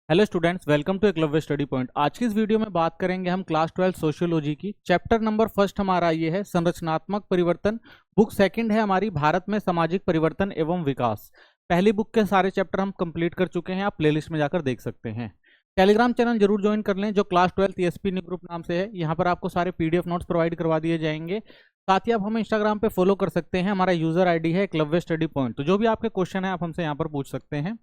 Hello students, welcome to Eklavya study point. आज की इस वीडियो में बात करेंगे हम क्लास 12 सोशियोलॉजी की। चैप्टर नंबर फर्स्ट हमारा ये है संरचनात्मक परिवर्तन। बुक सेकंड है हमारी भारत में सामाजिक परिवर्तन एवं विकास। पहली बुक के सारे चैप्टर हम कंप्लीट कर चुके हैं, आप प्लेलिस्ट में जाकर देख सकते हैं। टेलीग्राम चैनल जरूर ज्वाइन कर लें जो क्लास 12 ईएसपी न्यू ग्रुप नाम से है। यहाँ पर आपको सारे पीडीएफ नोट्स प्रोवाइड करवा दिए जाएंगे। साथ ही आप हमें इंस्टाग्राम पे फॉलो कर सकते हैं, हमारा यूजर आईडी है एकलव्य स्टडी पॉइंट। तो जो भी आपके क्वेश्चन है आप हमसे यहाँ पर पूछ सकते हैं।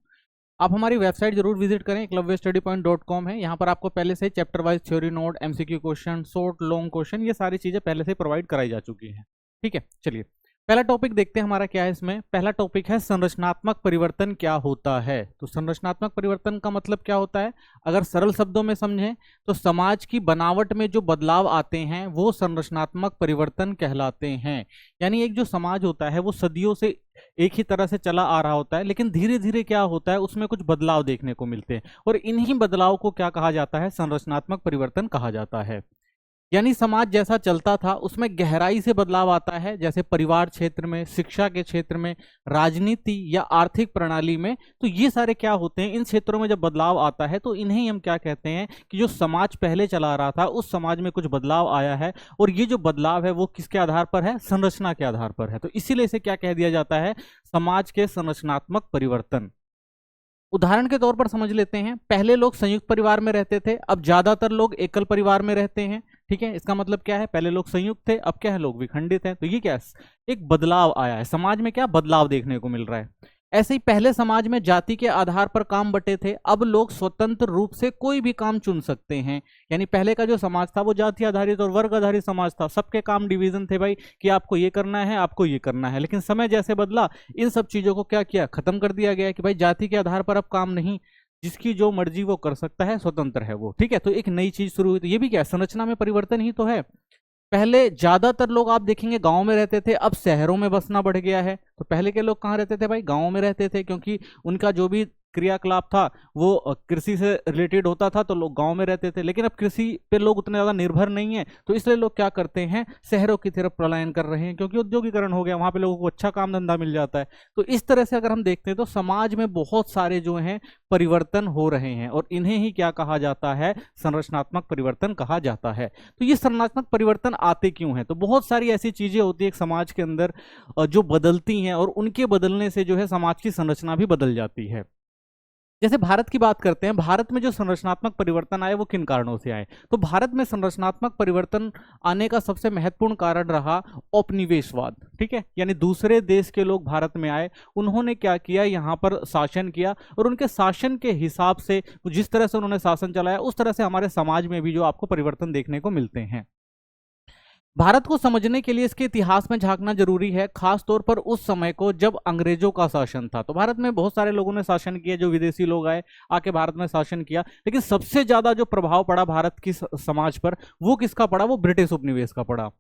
आप हमारी वेबसाइट जरूर विजिट करें, eklavyastudypoint.com है। यहाँ पर आपको पहले से chapter wise theory note, MCQ question, short long question, ये सारी चीजें पहले से प्रोवाइड कराई जा चुकी हैं। ठीक है, चलिए पहला टॉपिक देखते हैं हमारा क्या है। इसमें पहला टॉपिक है संरचनात्मक परिवर्तन क्या होता है। तो संरचनात्मक परिवर्तन का मतलब क्या होता है, अगर सरल शब्दों में समझें तो समाज की बनावट में जो बदलाव आते हैं वो संरचनात्मक परिवर्तन कहलाते हैं। यानी एक जो समाज होता है वो सदियों से एक ही तरह से चला आ रहा होता है, लेकिन धीरे धीरे क्या होता है उसमें कुछ बदलाव देखने को मिलते हैं, और इन्हीं बदलाव को क्या कहा जाता है, संरचनात्मक परिवर्तन कहा जाता है। यानी समाज जैसा चलता था उसमें गहराई से बदलाव आता है, जैसे परिवार क्षेत्र में, शिक्षा के क्षेत्र में, राजनीति या आर्थिक प्रणाली में। तो ये सारे क्या होते हैं, इन क्षेत्रों में जब बदलाव आता है तो इन्हें हम क्या कहते हैं कि जो समाज पहले चला रहा था उस समाज में कुछ बदलाव आया है, और ये जो बदलाव है वो किसके आधार पर है, संरचना के आधार पर है। तो इसीलिए इसे क्या कह दिया जाता है, समाज के संरचनात्मक परिवर्तन। उदाहरण के तौर पर समझ लेते हैं, पहले लोग संयुक्त परिवार में रहते थे, अब ज्यादातर लोग एकल परिवार में रहते हैं। ठीक है, इसका मतलब क्या है, पहले लोग संयुक्त थे, अब क्या है, लोग विखंडित हैं। तो ये क्या है, एक बदलाव आया है, समाज में क्या बदलाव देखने को मिल रहा है। ऐसे ही पहले समाज में जाति के आधार पर काम बंटे थे, अब लोग स्वतंत्र रूप से कोई भी काम चुन सकते हैं। यानी पहले का जो समाज था वो जाति आधारित और वर्ग आधारित समाज था, सबके काम डिवीजन थे भाई कि आपको ये करना है, आपको ये करना है। लेकिन समय जैसे बदला इन सब चीजों को क्या किया, खत्म कर दिया गया कि भाई जाति के आधार पर अब काम नहीं, जिसकी जो मर्जी वो कर सकता है, स्वतंत्र है वो। ठीक है, तो एक नई चीज शुरू हुई। तो ये भी क्या है, संरचना में परिवर्तन ही तो है। पहले ज्यादातर लोग आप देखेंगे गांव में रहते थे, अब शहरों में बसना बढ़ गया है। तो पहले के लोग कहाँ रहते थे भाई, गांव में रहते थे, क्योंकि उनका जो भी क्रियाकलाप था वो कृषि से रिलेटेड होता था, तो लोग गांव में रहते थे। लेकिन अब कृषि पे लोग उतने ज्यादा निर्भर नहीं है, तो इसलिए लोग क्या करते हैं, शहरों की तरफ पलायन कर रहे हैं, क्योंकि औद्योगिकरण हो गया, वहां पे लोगों को अच्छा काम धंधा मिल जाता है। तो इस तरह से अगर हम देखते हैं तो समाज में बहुत सारे जो हैं परिवर्तन हो रहे हैं, और इन्हें ही क्या कहा जाता है, संरचनात्मक परिवर्तन कहा जाता है। तो ये संरचनात्मक परिवर्तन आते क्यों हैं, तो बहुत सारी ऐसी चीजें होती है समाज के अंदर जो बदलती हैं, और उनके बदलने से जो है समाज की संरचना भी बदल जाती है। जैसे भारत की बात करते हैं, भारत में जो संरचनात्मक परिवर्तन आए वो किन कारणों से आए। तो भारत में संरचनात्मक परिवर्तन आने का सबसे महत्वपूर्ण कारण रहा औपनिवेशवाद। ठीक है, यानी दूसरे देश के लोग भारत में आए, उन्होंने क्या किया, यहाँ पर शासन किया, और उनके शासन के हिसाब से जिस तरह से उन्होंने शासन चलाया उस तरह से हमारे समाज में भी जो आपको परिवर्तन देखने को मिलते हैं। भारत को समझने के लिए इसके इतिहास में झांकना जरूरी है, खास तौर पर उस समय को जब अंग्रेजों का शासन था। तो भारत में बहुत सारे लोगों ने शासन किया, जो विदेशी लोग आए आके भारत में शासन किया, लेकिन सबसे ज्यादा जो प्रभाव पड़ा भारत की समाज पर वो किसका पड़ा, वो ब्रिटिश उपनिवेश का पड़ा।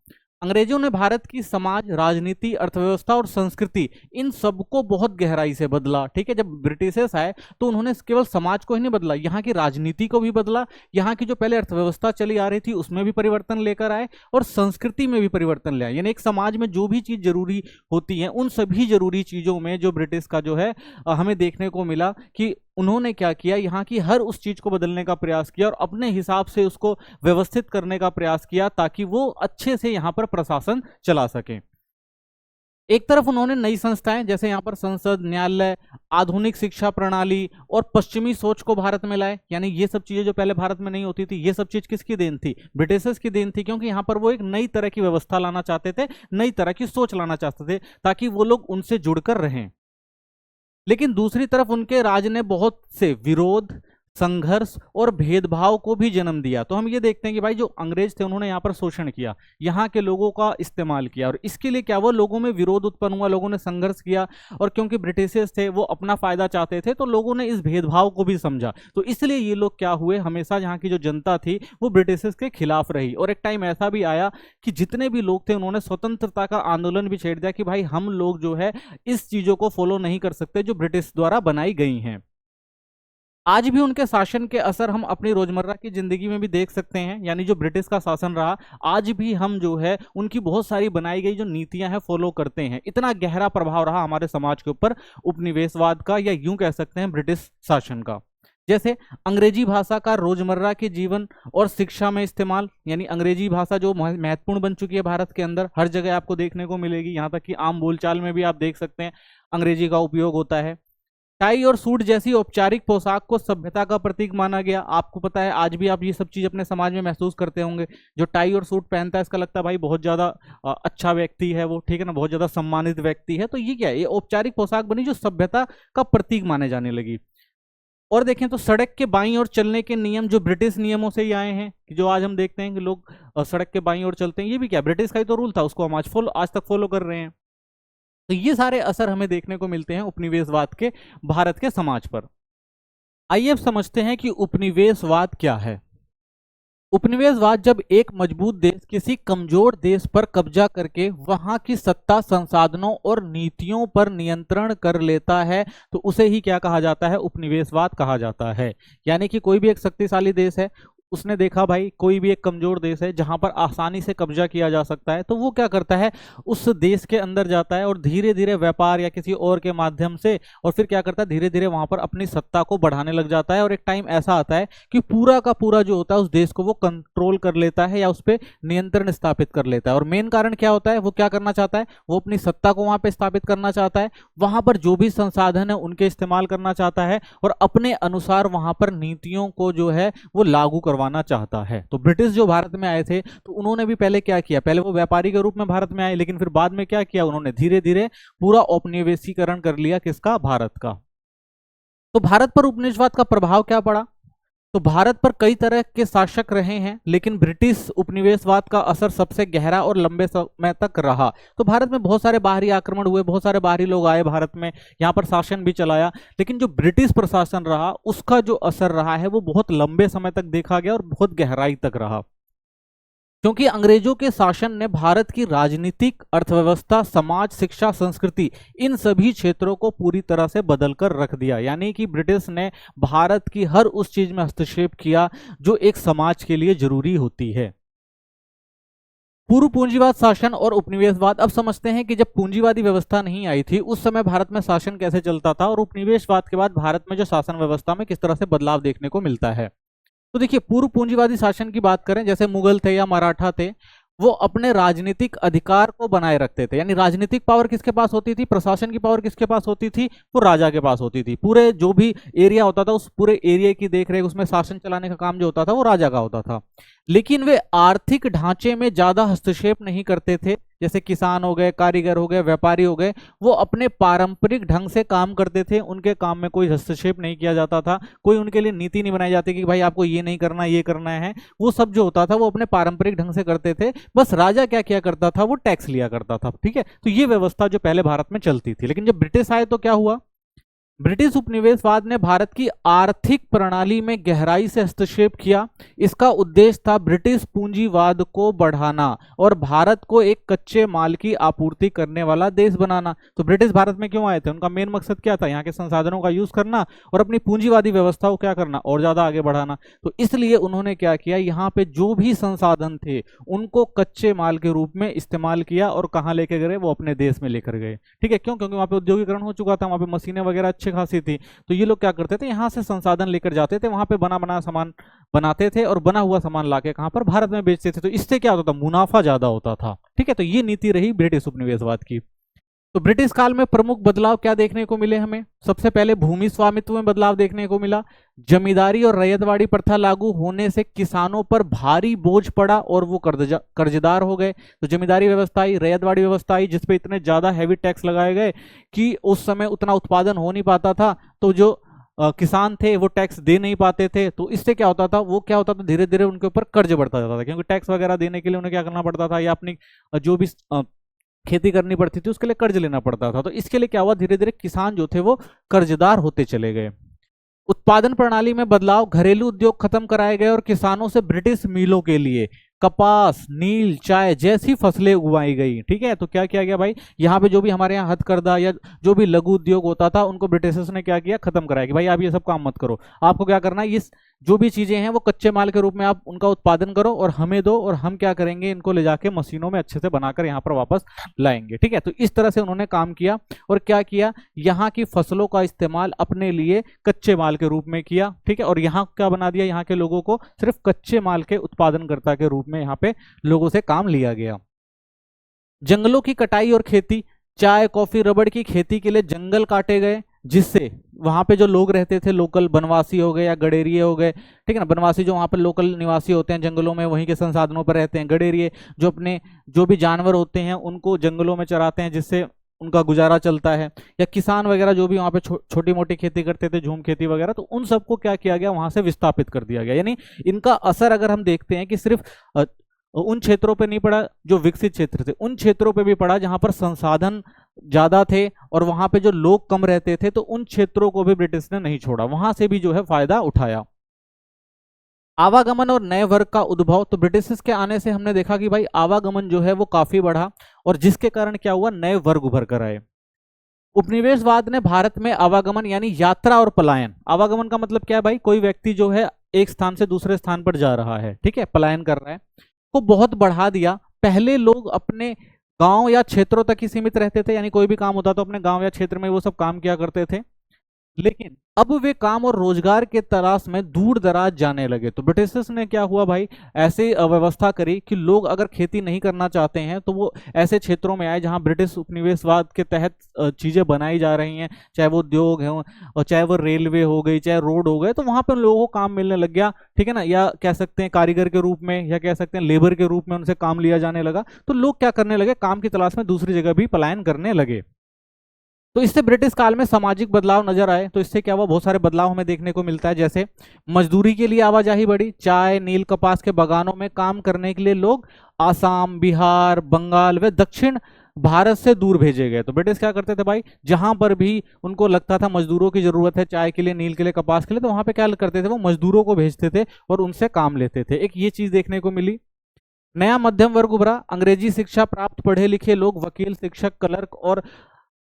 अंग्रेजों ने भारत की समाज, राजनीति, अर्थव्यवस्था और संस्कृति, इन सबको बहुत गहराई से बदला। ठीक है, जब ब्रिटिशर्स आए तो उन्होंने केवल समाज को ही नहीं बदला, यहाँ की राजनीति को भी बदला, यहाँ की जो पहले अर्थव्यवस्था चली आ रही थी उसमें भी परिवर्तन लेकर आए, और संस्कृति में भी परिवर्तन ले आए। यानी एक समाज में जो भी चीज जरूरी होती है उन सभी जरूरी चीजों में जो ब्रिटिश का जो है हमें देखने को मिला कि उन्होंने क्या किया, यहाँ की हर उस चीज को बदलने का प्रयास किया और अपने हिसाब से उसको व्यवस्थित करने का प्रयास किया, ताकि वो अच्छे से यहाँ पर प्रशासन चला सके। एक तरफ उन्होंने नई संस्थाएं, जैसे यहाँ पर संसद, न्यायालय, आधुनिक शिक्षा प्रणाली और पश्चिमी सोच को भारत में लाए। यानी ये सब चीजें जो पहले भारत में नहीं होती थी, ये सब चीज किसकी देन थी, ब्रिटिशर्स की देन थी, क्योंकि यहाँ पर वो एक नई तरह की व्यवस्था लाना चाहते थे, नई तरह की सोच लाना चाहते थे, ताकि वो लोग उनसे जुड़कर रहें। लेकिन दूसरी तरफ उनके राज ने बहुत से विरोध, संघर्ष और भेदभाव को भी जन्म दिया। तो हम ये देखते हैं कि भाई जो अंग्रेज थे उन्होंने यहाँ पर शोषण किया, यहाँ के लोगों का इस्तेमाल किया, और इसके लिए क्या हुआ, लोगों में विरोध उत्पन्न हुआ, लोगों ने संघर्ष किया, और क्योंकि ब्रिटिशर्स थे वो अपना फायदा चाहते थे तो लोगों ने इस भेदभाव को भी समझा। तो इसलिए ये लोग क्या हुए, हमेशा यहाँ की जो जनता थी वो ब्रिटिशर्स के खिलाफ रही, और एक टाइम ऐसा भी आया कि जितने भी लोग थे उन्होंने स्वतंत्रता का आंदोलन भी छेड़ दिया कि भाई हम लोग जो है इस चीजों को फॉलो नहीं कर सकते जो ब्रिटिश द्वारा बनाई गई हैं। आज भी उनके शासन के असर हम अपनी रोजमर्रा की जिंदगी में भी देख सकते हैं। यानी जो ब्रिटिश का शासन रहा, आज भी हम जो है उनकी बहुत सारी बनाई गई जो नीतियां हैं फॉलो करते हैं। इतना गहरा प्रभाव रहा हमारे समाज के ऊपर उपनिवेशवाद का, या यूं कह सकते हैं ब्रिटिश शासन का। जैसे अंग्रेजी भाषा का रोजमर्रा के जीवन और शिक्षा में इस्तेमाल, यानी अंग्रेजी भाषा जो महत्वपूर्ण बन चुकी है भारत के अंदर, हर जगह आपको देखने को मिलेगी, यहाँ तक कि आम बोलचाल में भी आप देख सकते हैं अंग्रेजी का उपयोग होता है। टाई और सूट जैसी औपचारिक पोशाक को सभ्यता का प्रतीक माना गया। आपको पता है आज भी आप ये सब चीज अपने समाज में महसूस करते होंगे, जो टाई और सूट पहनता है इसका लगता है भाई बहुत ज्यादा अच्छा व्यक्ति है वो, ठीक है ना, बहुत ज्यादा सम्मानित व्यक्ति है। तो ये क्या है, ये औपचारिक पोशाक बनी जो सभ्यता का प्रतीक माने जाने लगी। और देखें तो सड़क के बाईं ओर चलने के नियम जो ब्रिटिश नियमों से ही आए हैं, कि जो आज हम देखते हैं कि लोग सड़क के बाईं ओर चलते हैं, ये भी क्या ब्रिटिश का ही तो रूल था, उसको हम आज तक फॉलो कर रहे हैं। तो ये सारे असर हमें देखने को मिलते हैं उपनिवेशवाद के भारत के समाज पर। आइए अब समझते हैं कि उपनिवेशवाद क्या है। उपनिवेशवाद जब एक मजबूत देश किसी कमजोर देश पर कब्जा करके वहां की सत्ता, संसाधनों और नीतियों पर नियंत्रण कर लेता है, तो उसे ही क्या कहा जाता है, उपनिवेशवाद कहा जाता है। यानी कि कोई भी एक शक्तिशाली देश है, उसने देखा भाई कोई भी एक कमजोर देश है जहां पर आसानी से कब्जा किया जा सकता है, तो वो क्या करता है, उस देश के अंदर जाता है और धीरे धीरे व्यापार या किसी और के माध्यम से, और फिर क्या करता है, धीरे धीरे वहां पर अपनी सत्ता को बढ़ाने लग जाता है। और एक टाइम ऐसा आता है कि पूरा का पूरा जो होता है उस देश को वो कंट्रोल कर लेता है या उस पर नियंत्रण स्थापित कर लेता है। और मेन कारण क्या होता है, वो क्या करना चाहता है, वो अपनी सत्ता को वहां पर स्थापित करना चाहता है, वहां पर जो भी संसाधन है उनके इस्तेमाल करना चाहता है और अपने अनुसार वहां पर नीतियों को जो है वो लागू करवाना चाहता है। तो ब्रिटिश जो भारत में आए थे, तो उन्होंने भी पहले क्या किया, पहले वो व्यापारी के रूप में भारत में आए, लेकिन फिर बाद में क्या किया, उन्होंने धीरे धीरे पूरा औपनिवेशीकरण कर लिया, किसका, भारत का। तो भारत पर उपनिवेशवाद का प्रभाव क्या पड़ा, तो भारत पर कई तरह के शासक रहे हैं, लेकिन ब्रिटिश उपनिवेशवाद का असर सबसे गहरा और लंबे समय तक रहा। तो भारत में बहुत सारे बाहरी आक्रमण हुए, बहुत सारे बाहरी लोग आए भारत में, यहाँ पर शासन भी चलाया, लेकिन जो ब्रिटिश प्रशासन रहा उसका जो असर रहा है वो बहुत लंबे समय तक देखा गया और बहुत गहराई तक रहा। क्योंकि अंग्रेजों के शासन ने भारत की राजनीतिक, अर्थव्यवस्था, समाज, शिक्षा, संस्कृति, इन सभी क्षेत्रों को पूरी तरह से बदलकर रख दिया। यानी कि ब्रिटिश ने भारत की हर उस चीज में हस्तक्षेप किया जो एक समाज के लिए जरूरी होती है। पूर्व पूंजीवाद शासन और उपनिवेशवाद। अब समझते हैं कि जब पूंजीवादी व्यवस्था नहीं आई थी उस समय भारत में शासन कैसे चलता था, और उपनिवेशवाद के बाद भारत में जो शासन व्यवस्था में किस तरह से बदलाव देखने को मिलता है। तो देखिए, पूर्व पूंजीवादी शासन की बात करें, जैसे मुगल थे या मराठा थे, वो अपने राजनीतिक अधिकार को बनाए रखते थे। यानी राजनीतिक पावर किसके पास होती थी, प्रशासन की पावर किसके पास होती थी, वो राजा के पास होती थी। पूरे जो भी एरिया होता था उस पूरे एरिया की देखरेख, उसमें शासन चलाने का काम जो होता था वो राजा का होता था। लेकिन वे आर्थिक ढांचे में ज्यादा हस्तक्षेप नहीं करते थे। जैसे किसान हो गए, कारीगर हो गए, व्यापारी हो गए, वो अपने पारंपरिक ढंग से काम करते थे, उनके काम में कोई हस्तक्षेप नहीं किया जाता था, कोई उनके लिए नीति नहीं बनाई जाती कि भाई आपको ये नहीं करना, ये करना है। वो सब जो होता था वो अपने पारंपरिक ढंग से करते थे। बस राजा क्या किया करता था, वो टैक्स लिया करता था, ठीक है। तो ये व्यवस्था जो पहले भारत में चलती थी। लेकिन जब ब्रिटिश आए तो क्या हुआ, ब्रिटिश उपनिवेशवाद ने भारत की आर्थिक प्रणाली में गहराई से हस्तक्षेप किया। इसका उद्देश्य था ब्रिटिश पूंजीवाद को बढ़ाना और भारत को एक कच्चे माल की आपूर्ति करने वाला देश बनाना। तो ब्रिटिश भारत में क्यों आए थे, उनका मेन मकसद क्या था, यहाँ के संसाधनों का यूज करना और अपनी पूंजीवादी व्यवस्था को क्या करना, और ज्यादा आगे बढ़ाना। तो इसलिए उन्होंने क्या किया, यहाँ पे जो भी संसाधन थे उनको कच्चे माल के रूप में इस्तेमाल किया और कहाँ लेके गए, वो अपने देश में लेकर गए, ठीक है। क्यों, क्योंकि वहां पे उद्योगीकरण हो चुका था, वहां पे मशीनें वगैरह अच्छी खासी थी। तो ये लोग क्या करते थे, यहाँ से संसाधन लेकर जाते थे, वहां पे बना सामान बनाते थे और बना हुआ सामान लाके कहां पर, भारत में बेचते थे। तो इससे क्या होता था, मुनाफा ज्यादा होता था, ठीक है। तो ये नीति रही ब्रिटिश उपनिवेशवाद की। तो ब्रिटिश काल में प्रमुख बदलाव क्या देखने को मिले हमें, सबसे पहले भूमि स्वामित्व में बदलाव देखने को मिला। जमींदारी और रैयतवाड़ी प्रथा लागू होने से किसानों पर भारी बोझ पड़ा और वो कर्जदार हो गए। तो जमींदारी व्यवस्था आई, रैयतवाड़ी व्यवस्था आई, जिसपे इतने ज्यादा हैवी टैक्स लगाए गए कि उस समय उतना उत्पादन हो नहीं पाता था। तो जो किसान थे वो टैक्स दे नहीं पाते थे। तो इससे क्या होता था, वो क्या होता था, धीरे धीरे उनके ऊपर कर्ज बढ़ता जाता था, क्योंकि टैक्स वगैरह देने के लिए उन्हें क्या करना पड़ता था, या अपनी जो भी खेती करनी पड़ती थी उसके लिए कर्ज लेना पड़ता था। तो इसके लिए क्या हुआ, धीरे धीरे किसान जो थे वो कर्जदार होते चले गए। उत्पादन प्रणाली में बदलाव, घरेलू उद्योग खत्म कराए गए और किसानों से ब्रिटिश मिलों के लिए कपास, नील, चाय जैसी फसलें उगाई गई, ठीक है। तो क्या किया गया भाई, यहाँ पे जो भी हमारे यहाँ हथकरघा या जो भी लघु उद्योग होता था उनको ब्रिटिशर्स ने क्या किया, खत्म कराया कि भाई आप ये सब काम मत करो, आपको क्या करना है, इस जो भी चीजें हैं वो कच्चे माल के रूप में आप उनका उत्पादन करो और हमें दो, और हम क्या करेंगे, इनको ले जाके मशीनों में अच्छे से बनाकर यहाँ पर वापस लाएंगे। ठीक है, तो इस तरह से उन्होंने काम किया। और क्या किया, यहाँ की फसलों का इस्तेमाल अपने लिए कच्चे माल के रूप में किया। ठीक है, और यहाँ क्या बना दिया, यहाँ के लोगों को सिर्फ कच्चे माल के उत्पादनकर्ता के रूप में यहाँ पे लोगों से काम लिया गया। जंगलों की कटाई और खेती, चाय कॉफी रबड़ की खेती के लिए जंगल काटे गए, जिससे वहां पे जो लोग रहते थे, लोकल बनवासी हो गए या गडेरिए हो गए, ठीक है ना, बनवासी जो वहां पर लोकल निवासी होते हैं जंगलों में, वहीं के संसाधनों पर रहते हैं, गडेरिए जो अपने जो भी जानवर होते हैं उनको जंगलों में चराते हैं जिससे उनका गुजारा चलता है, या किसान वगैरह जो भी वहां पे छोटी मोटी खेती करते थे, झूम खेती वगैरह, तो उन सबको क्या किया गया, वहां से विस्थापित कर दिया गया। यानी इनका असर अगर हम देखते हैं कि सिर्फ उन क्षेत्रों पे नहीं पड़ा जो विकसित क्षेत्र थे, उन क्षेत्रों पे भी पड़ा जहां पर संसाधन ज्यादा थे और वहां पे जो लोग कम रहते थे, तो उन क्षेत्रों को भी ब्रिटिश ने नहीं छोड़ा, वहां से भी जो है फायदा उठाया। आवागमन और नए वर्ग का उद्भव, तो ब्रिटिश के आने से हमने देखा कि भाई आवागमन जो है वो काफी बढ़ा, और जिसके कारण क्या हुआ, नए वर्ग उभर कर आए। उपनिवेशवाद ने भारत में आवागमन यानी यात्रा और पलायन, आवागमन का मतलब क्या है भाई, कोई व्यक्ति जो है एक स्थान से दूसरे स्थान पर जा रहा है, ठीक है, पलायन कर रहा है, को बहुत बढ़ा दिया। पहले लोग अपने गांव या क्षेत्रों तक ही सीमित रहते थे, यानी कोई भी काम होता तो अपने गांव या क्षेत्र में वो सब काम किया करते थे, लेकिन अब वे काम और रोजगार के तलाश में दूर दराज जाने लगे। तो ब्रिटिशर्स ने क्या हुआ भाई, ऐसे व्यवस्था करी कि लोग अगर खेती नहीं करना चाहते हैं तो वो ऐसे क्षेत्रों में आए जहां ब्रिटिश उपनिवेशवाद के तहत चीजें बनाई जा रही हैं, चाहे वो उद्योग हो और चाहे वो रेलवे हो गई, चाहे रोड हो गए, तो वहां पर लोगों को काम मिलने लग गया। ठीक है ना, या कह सकते हैं कारीगर के रूप में, या कह सकते हैं लेबर के रूप में उनसे काम लिया जाने लगा। तो लोग क्या करने लगे, काम की तलाश में दूसरी जगह भी पलायन करने लगे। तो इससे ब्रिटिश काल में सामाजिक बदलाव नजर आए। तो इससे क्या हुआ, बहुत सारे बदलाव हमें देखने को मिलता है, जैसे मजदूरी के लिए आवाजाही बढ़ी, चाय नील कपास के बागानों में काम करने के लिए लोग आसाम, बिहार, बंगाल व दक्षिण भारत से दूर भेजे गए। तो ब्रिटिश क्या करते थे भाई, जहां पर भी उनको लगता था मजदूरों की जरूरत है, चाय के लिए, नील के लिए, कपास के लिए, तो वहां पे क्या करते थे, वो मजदूरों को भेजते थे और उनसे काम लेते थे। एक ये चीज देखने को मिली। नया मध्यम वर्ग उभरा, अंग्रेजी शिक्षा प्राप्त पढ़े लिखे लोग वकील, शिक्षक, क्लर्क और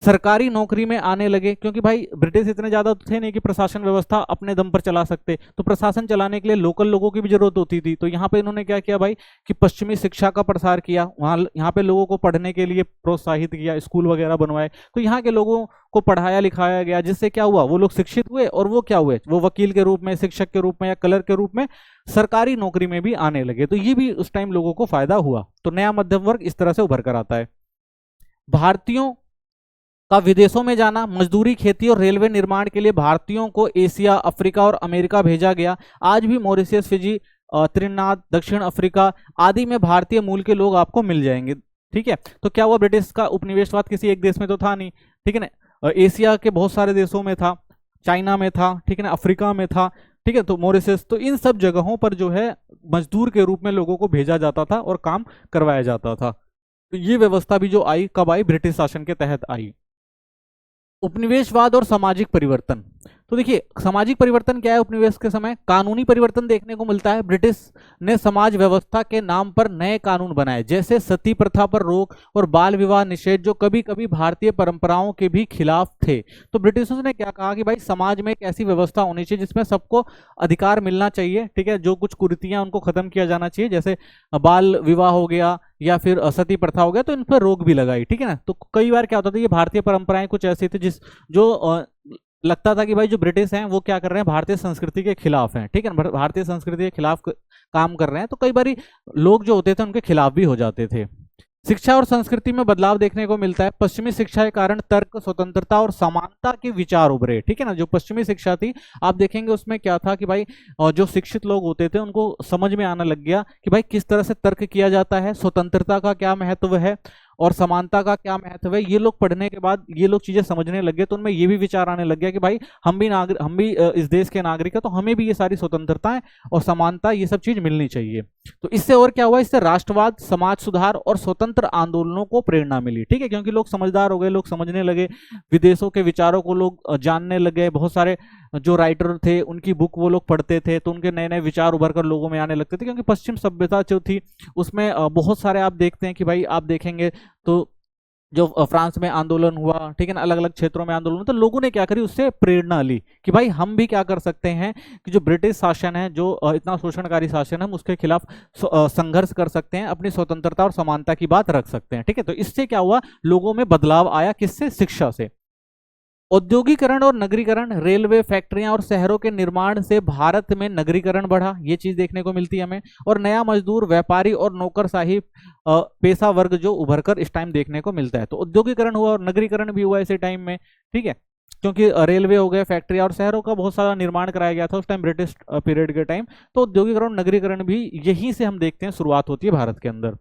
सरकारी नौकरी में आने लगे, क्योंकि भाई ब्रिटिश इतने ज्यादा तो थे नहीं कि प्रशासन व्यवस्था अपने दम पर चला सकते, तो प्रशासन चलाने के लिए लोकल लोगों की भी जरूरत होती थी। तो यहाँ पे इन्होंने क्या किया भाई कि पश्चिमी शिक्षा का प्रसार किया, वहाँ यहाँ पे लोगों को पढ़ने के लिए प्रोत्साहित किया, स्कूल वगैरह बनवाए, तो यहाँ के लोगों को पढ़ाया लिखाया गया, जिससे क्या हुआ, वो लोग शिक्षित हुए और वो क्या हुए, वो वकील के रूप में, शिक्षक के रूप में या क्लर्क के रूप में सरकारी नौकरी में भी आने लगे। तो ये भी उस टाइम लोगों को फायदा हुआ। तो नया मध्यम वर्ग इस तरह से उभर कर आता है। भारतीयों का विदेशों में जाना, मजदूरी, खेती और रेलवे निर्माण के लिए भारतीयों को एशिया, अफ्रीका और अमेरिका भेजा गया। आज भी मॉरिशस, फिजी, त्रिनाद, दक्षिण अफ्रीका आदि में भारतीय मूल के लोग आपको मिल जाएंगे। ठीक है, तो क्या हुआ, ब्रिटिश का उपनिवेशवाद किसी एक देश में तो था नहीं, ठीक है ना, एशिया के बहुत सारे देशों में था, चाइना में था, ठीक है ना, अफ्रीका में था, ठीक है, तो मॉरिशस, तो इन सब जगहों पर जो है मजदूर के रूप में लोगों को भेजा जाता था और काम करवाया जाता था। तो ये व्यवस्था भी जो आई, कब आई, ब्रिटिश शासन के तहत आई। उपनिवेशवाद और सामाजिक परिवर्तन, तो देखिए सामाजिक परिवर्तन क्या है, उपनिवेश के समय कानूनी परिवर्तन देखने को मिलता है। ब्रिटिश ने समाज व्यवस्था के नाम पर नए कानून बनाए, जैसे सती प्रथा पर रोक और बाल विवाह निषेध, जो कभी कभी भारतीय परंपराओं के भी खिलाफ थे। तो ब्रिटिशर्स ने क्या कहा कि भाई समाज में एक ऐसी व्यवस्था होनी चाहिए जिसमें सबको अधिकार मिलना चाहिए, ठीक है, जो कुछ कुरीतियां उनको खत्म किया जाना चाहिए, जैसे बाल विवाह हो गया या फिर सती प्रथा हो गया, तो इन पर रोक भी लगाई। ठीक है ना, तो कई बार क्या होता था, ये भारतीय परंपराएं कुछ ऐसी थी जिस जो लगता था कि भाई जो ब्रिटिश हैं वो क्या कर रहे हैं, भारतीय संस्कृति के खिलाफ हैं, ठीक है ना, भारतीय संस्कृति के खिलाफ काम कर रहे हैं, तो कई बार लोग जो होते थे उनके खिलाफ भी हो जाते थे। शिक्षा और संस्कृति में बदलाव देखने को मिलता है। पश्चिमी शिक्षा के कारण तर्क, स्वतंत्रता और समानता के विचार उभरे। ठीक है ना, जो पश्चिमी शिक्षा थी आप देखेंगे उसमें क्या था कि भाई जो शिक्षित लोग होते थे उनको समझ में आने लग गया कि भाई किस तरह से तर्क किया जाता है, स्वतंत्रता का क्या महत्व है और समानता का क्या महत्व है। ये लोग पढ़ने के बाद ये लोग चीजें समझने लग गए, तो उनमें ये भी विचार आने लग गया कि भाई हम भी इस देश के नागरिक है, तो हमें भी ये सारी स्वतंत्रताएं और समानता ये सब चीज मिलनी चाहिए। तो इससे और क्या हुआ, इससे राष्ट्रवाद, समाज सुधार और स्वतंत्र आंदोलनों को प्रेरणा मिली। ठीक है, क्योंकि लोग समझदार हो गए, लोग समझने लगे, विदेशों के विचारों को लोग जानने लगे, बहुत सारे जो राइटर थे उनकी बुक वो लोग पढ़ते थे, तो उनके नए नए विचार उभर कर लोगों में आने लगते थे। क्योंकि पश्चिम सभ्यता जो थी उसमें बहुत सारे आप देखते हैं कि भाई आप देखेंगे तो जो फ्रांस में आंदोलन हुआ, ठीक है ना, अलग अलग क्षेत्रों में आंदोलन हुआ, तो लोगों ने क्या करी, उससे प्रेरणा ली कि भाई हम भी क्या कर सकते हैं कि जो ब्रिटिश शासन है, जो इतना शोषणकारी शासन है, हम उसके खिलाफ संघर्ष कर सकते हैं, अपनी स्वतंत्रता और समानता की बात रख सकते हैं। ठीक है, तो इससे क्या हुआ, लोगों में बदलाव आया, किससे, शिक्षा से। औद्योगिकरण और नगरीकरण, रेलवे, फैक्ट्रियां और शहरों के निर्माण से भारत में नगरीकरण बढ़ा, ये चीज देखने को मिलती है हमें। और नया मजदूर, व्यापारी और नौकरशाही पेशा वर्ग जो उभर कर इस टाइम देखने को मिलता है। तो औद्योगिकरण हुआ और नगरीकरण भी हुआ इसी टाइम में, ठीक है, क्योंकि रेलवे हो गए, फैक्ट्री और शहरों का बहुत सारा निर्माण कराया गया था उस टाइम, ब्रिटिश पीरियड के टाइम। तो औद्योगिकरण, नगरीकरण भी यहीं से हम देखते हैं शुरुआत होती है भारत के अंदर।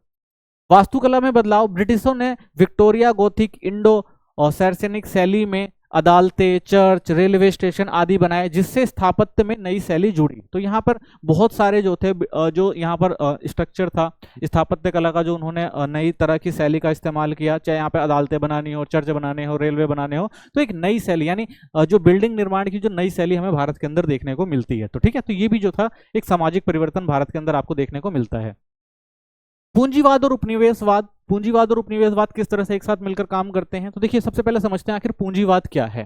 वास्तुकला में बदलाव, ब्रिटिशों ने विक्टोरिया गोथिक, इंडो और सैरसेनिक शैली में अदालतें, चर्च, रेलवे स्टेशन आदि बनाए, जिससे स्थापत्य में नई शैली जुड़ी। तो यहाँ पर बहुत सारे जो थे, जो यहाँ पर स्ट्रक्चर था स्थापत्य कला का, जो उन्होंने नई तरह की शैली का इस्तेमाल किया, चाहे यहाँ पे अदालतें बनानी हो, चर्च बनाने हो, रेलवे बनाने हो, तो एक नई शैली, यानी जो बिल्डिंग निर्माण की जो नई शैली हमें भारत के अंदर देखने को मिलती है। तो ठीक है, तो ये भी जो था एक सामाजिक परिवर्तन भारत के अंदर आपको देखने को मिलता है। पूंजीवाद और उपनिवेशवाद, पूंजीवाद और उपनिवेशवाद किस तरह से एक साथ मिलकर काम करते हैं, तो देखिए सबसे पहले समझते हैं आखिर पूंजीवाद क्या है।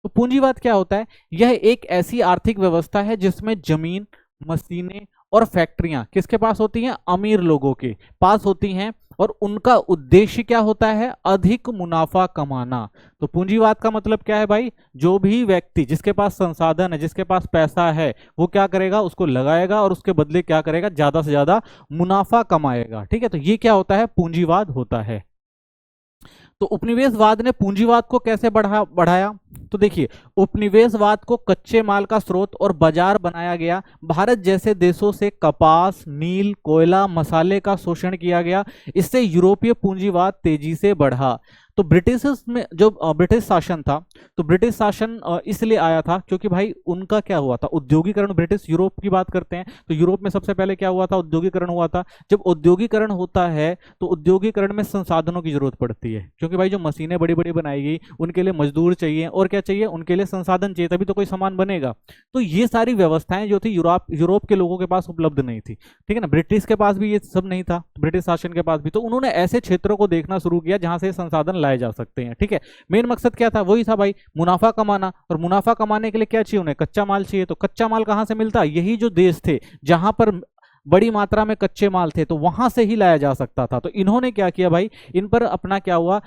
तो पूंजीवाद क्या होता है, यह एक ऐसी आर्थिक व्यवस्था है जिसमें जमीन, मशीनें और फैक्ट्रियां किसके पास होती हैं, अमीर लोगों के पास होती हैं, और उनका उद्देश्य क्या होता है, अधिक मुनाफा कमाना। तो पूंजीवाद का मतलब क्या है भाई, जो भी व्यक्ति जिसके पास संसाधन है, जिसके पास पैसा है, वो क्या करेगा, उसको लगाएगा और उसके बदले क्या करेगा, ज्यादा से ज्यादा मुनाफा कमाएगा। ठीक है, तो ये क्या होता है, पूंजीवाद होता है। तो उपनिवेशवाद ने पूंजीवाद को कैसे बढ़ाया, तो देखिए उपनिवेशवाद को कच्चे माल का स्रोत और बाजार बनाया गया। भारत जैसे देशों से कपास, नील, कोयला, मसाले का शोषण किया गया। इससे यूरोपीय पूंजीवाद तेजी से बढ़ा। तो ब्रिटिश में जो ब्रिटिश शासन था, तो ब्रिटिश शासन इसलिए आया था क्योंकि भाई उनका क्या हुआ था, उद्योगीकरण। ब्रिटिश यूरोप की बात करते हैं तो यूरोप में सबसे पहले क्या हुआ था, उद्योगीकरण हुआ था। जब उद्योगीकरण होता है तो उद्योगीकरण में संसाधनों की जरूरत पड़ती है, क्योंकि भाई जो मशीनें बड़ी बड़ी बनाई गई, उनके लिए मजदूर चाहिए और क्या चाहिए, उनके लिए संसाधन चाहिए, तभी तो कोई सामान बनेगा। तो ये सारी व्यवस्थाएं जो थी यूरोप के लोगों के पास उपलब्ध नहीं थी। ठीक है ना, ब्रिटिश के पास भी ये सब नहीं था, ब्रिटिश शासन के पास भी। तो उन्होंने ऐसे क्षेत्रों को देखना शुरू किया जहां से संसाधन लाए जा सकते हैं। ठीक है, मेन मकसद क्या था, वही था भाई, मुनाफा कमाना। और मुनाफा कमाने के लिए क्या चाहिए, उन्हें कच्चा माल चाहिए। तो कच्चा माल कहां से मिलता, यही जो देश थे जहां पर बड़ी मात्रा में कच्चे माल थे, तो वहां से ही लाया जा सकता था। तो इन्होंने क्या किया भाई, इन पर अपना क्या हुआ,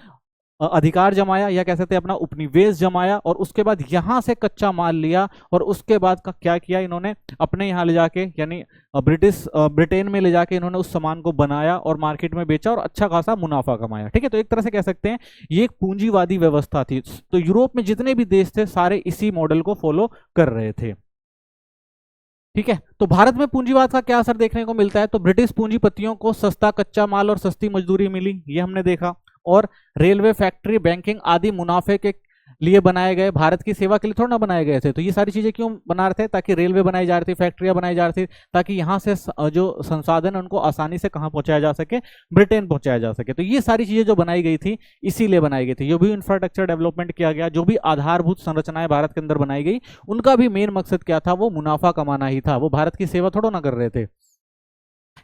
अधिकार जमाया, या कह सकते हैं अपना उपनिवेश जमाया, और उसके बाद यहां से कच्चा माल लिया, और उसके बाद का क्या किया इन्होंने, अपने यहाँ ले जाके, यानी ब्रिटेन में ले जाके इन्होंने उस सामान को बनाया और मार्केट में बेचा और अच्छा खासा मुनाफा कमाया। ठीक है, तो एक तरह से कह सकते हैं ये एक पूंजीवादी व्यवस्था थी। तो यूरोप में जितने भी देश थे सारे इसी मॉडल को फॉलो कर रहे थे। ठीक है, तो भारत में पूंजीवाद का क्या असर देखने को मिलता है, तो ब्रिटिश पूंजीपतियों को सस्ता कच्चा माल और सस्ती मजदूरी मिली, ये हमने देखा। और रेलवे, फैक्ट्री, बैंकिंग आदि मुनाफे के लिए बनाए गए, भारत की सेवा के लिए थोड़ा ना बनाए गए थे। तो ये सारी चीजें क्यों बना रहे थे, ताकि रेलवे बनाई जा रही थी, फैक्ट्रियां बनाई जा रही थी, ताकि यहाँ से जो संसाधन है उनको आसानी से कहाँ पहुंचाया जा सके, ब्रिटेन पहुंचाया जा सके। तो ये सारी चीजें जो बनाई गई थी इसीलिए बनाई गई थी। जो भी इंफ्रास्ट्रक्चर डेवलपमेंट किया गया, जो भी आधारभूत संरचनाएं भारत के अंदर बनाई गई, उनका भी मेन मकसद क्या था, वो मुनाफा कमाना ही था। वो भारत की सेवा थोड़ा ना कर रहे थे।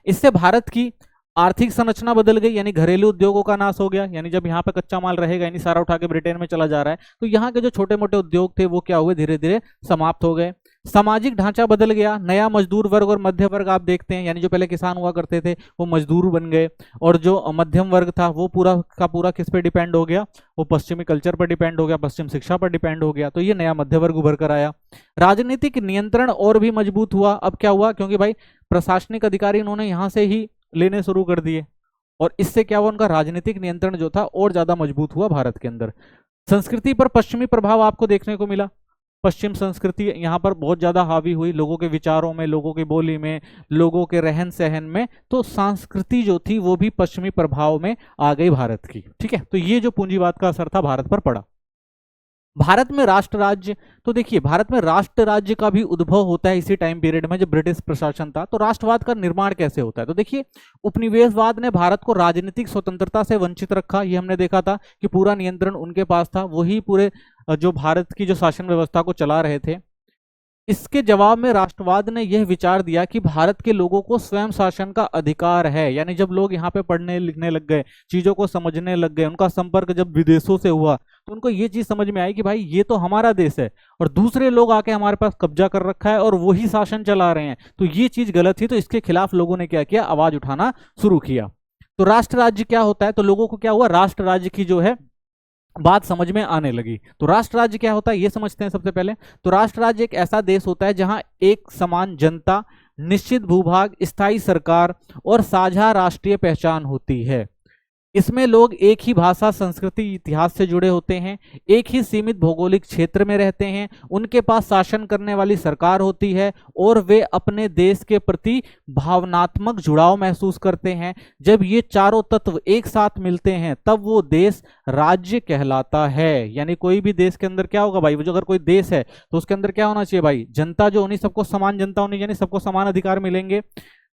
इससे भारत की आर्थिक संरचना बदल गई, यानी घरेलू उद्योगों का नाश हो गया। यानी जब यहाँ पे कच्चा माल रहेगा, यानी सारा उठा के ब्रिटेन में चला जा रहा है, तो यहाँ के जो छोटे मोटे उद्योग थे वो क्या हुए, धीरे धीरे समाप्त हो गए। सामाजिक ढांचा बदल गया, नया मजदूर वर्ग और मध्य वर्ग आप देखते हैं, यानी जो पहले किसान हुआ करते थे वो मजदूर बन गए, और जो मध्यम वर्ग था वो पूरा का पूरा किस पे डिपेंड हो गया, वो पश्चिमी कल्चर पर डिपेंड हो गया, पश्चिम शिक्षा पर डिपेंड हो गया। तो ये नया मध्य वर्ग उभर कर आया। राजनीतिक नियंत्रण और भी मजबूत हुआ। अब क्या हुआ, क्योंकि भाई प्रशासनिक अधिकारी इन्होंने यहाँ से ही लेने शुरू कर दिए, और इससे क्या हुआ, उनका राजनीतिक नियंत्रण जो था और ज्यादा मजबूत हुआ भारत के अंदर। संस्कृति पर पश्चिमी प्रभाव आपको देखने को मिला। पश्चिम संस्कृति यहाँ पर बहुत ज्यादा हावी हुई, लोगों के विचारों में, लोगों की बोली में, लोगों के रहन सहन में। तो संस्कृति जो थी वो भी पश्चिमी प्रभाव में आ गई भारत की। ठीक है, तो ये जो पूंजीवाद का असर था भारत पर पड़ा। भारत में राष्ट्र राज्य, तो देखिए भारत में राष्ट्र राज्य का भी उद्भव होता है इसी टाइम पीरियड में जब ब्रिटिश प्रशासन था। तो राष्ट्रवाद का निर्माण कैसे होता है, तो देखिए उपनिवेशवाद ने भारत को राजनीतिक स्वतंत्रता से वंचित रखा। ये हमने देखा था कि पूरा नियंत्रण उनके पास था, वही पूरे जो भारत की जो शासन व्यवस्था को चला रहे थे। इसके जवाब में राष्ट्रवाद ने यह विचार दिया कि भारत के लोगों को स्वयं शासन का अधिकार है। यानी जब लोग यहाँ पे पढ़ने लिखने लग गए, चीजों को समझने लग गए, उनका संपर्क जब विदेशों से हुआ, तो उनको ये चीज समझ में आई कि भाई ये तो हमारा देश है और दूसरे लोग आके हमारे पास कब्जा कर रखा है और वही शासन चला रहे हैं, तो ये चीज गलत थी। तो इसके खिलाफ लोगों ने क्या किया, आवाज उठाना शुरू किया। तो राष्ट्र राज्य क्या होता है, तो लोगों को क्या हुआ, राष्ट्र राज्य की जो है बात समझ में आने लगी। तो राष्ट्र राज्य क्या होता है ये समझते हैं सबसे पहले। तो राष्ट्र राज्य एक ऐसा देश होता है जहां एक समान जनता, निश्चित भूभाग, स्थायी सरकार और साझा राष्ट्रीय पहचान होती है। इसमें लोग एक ही भाषा, संस्कृति, इतिहास से जुड़े होते हैं, एक ही सीमित भौगोलिक क्षेत्र में रहते हैं, उनके पास शासन करने वाली सरकार होती है और वे अपने देश के प्रति भावनात्मक जुड़ाव महसूस करते हैं। जब ये चारों तत्व एक साथ मिलते हैं तब वो देश राज्य कहलाता है। यानी कोई भी देश के अंदर क्या होगा भाई, वो जो अगर कोई देश है तो उसके अंदर क्या होना चाहिए भाई, जनता जो होनी, सबको समान जनता होनी, यानी सबको समान अधिकार मिलेंगे।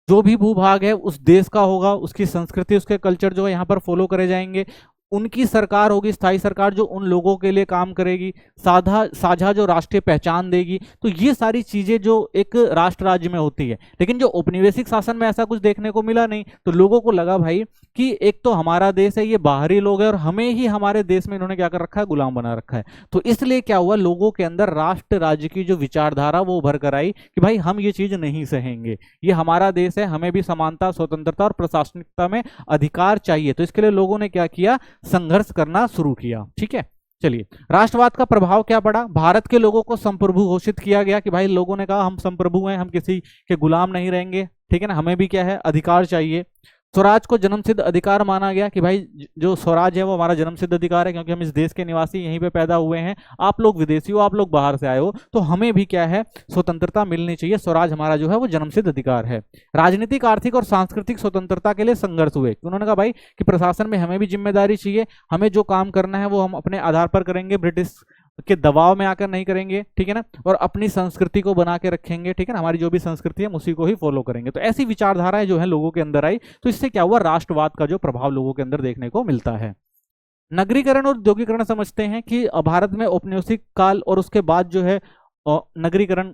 जो भी भूभाग है उस देश का होगा, उसकी संस्कृति, उसके कल्चर जो है यहाँ पर फॉलो करे जाएंगे। उनकी सरकार होगी, स्थायी सरकार, जो उन लोगों के लिए काम करेगी, साझा जो राष्ट्रीय पहचान देगी। तो ये सारी चीजें जो एक राष्ट्र राज्य में होती है। लेकिन जो औपनिवेशिक शासन में ऐसा कुछ देखने को मिला नहीं। तो लोगों को लगा भाई कि एक तो हमारा देश है, ये बाहरी लोग हैं और हमें ही हमारे देश में इन्होंने क्या कर रखा है, गुलाम बना रखा है। तो इसलिए क्या हुआ, लोगों के अंदर राष्ट्र राज्य की जो विचारधारा वो उभर कर आई कि भाई हम ये चीज नहीं सहेंगे, ये हमारा देश है, हमें भी समानता, स्वतंत्रता और प्रशासनिकता में अधिकार चाहिए। तो इसके लिए लोगों ने क्या किया, संघर्ष करना शुरू किया। ठीक है, चलिए राष्ट्रवाद का प्रभाव क्या पड़ा। भारत के लोगों को संप्रभु घोषित किया गया कि भाई लोगों ने कहा हम संप्रभु हैं, हम किसी के गुलाम नहीं रहेंगे। ठीक है ना, हमें भी क्या है, अधिकार चाहिए। स्वराज को जन्मसिद्ध अधिकार माना गया कि भाई जो स्वराज है वो हमारा जन्मसिद्ध अधिकार है, क्योंकि हम इस देश के निवासी, यहीं पे पैदा हुए हैं। आप लोग विदेशी हो, आप लोग बाहर से आए हो, तो हमें भी क्या है, स्वतंत्रता मिलनी चाहिए। स्वराज हमारा जो है वो जन्मसिद्ध अधिकार है। राजनीतिक, आर्थिक और सांस्कृतिक स्वतंत्रता के लिए संघर्ष हुए। उन्होंने कहा भाई कि प्रशासन में हमें भी जिम्मेदारी चाहिए, हमें जो काम करना है वो हम अपने आधार पर करेंगे, ब्रिटिश के दबाव में आकर नहीं करेंगे। ठीक है ना, और अपनी संस्कृति को बना के रखेंगे। ठीक है ना, हमारी जो भी संस्कृति है उसी को ही फॉलो करेंगे। तो ऐसी विचारधाराएं जो है लोगों के अंदर आई। तो इससे क्या हुआ, राष्ट्रवाद का जो प्रभाव लोगों के अंदर देखने को मिलता है। नगरीकरण और औद्योगिकरण समझते हैं कि भारत में औपनिवेशिक काल और उसके बाद जो है नगरीकरण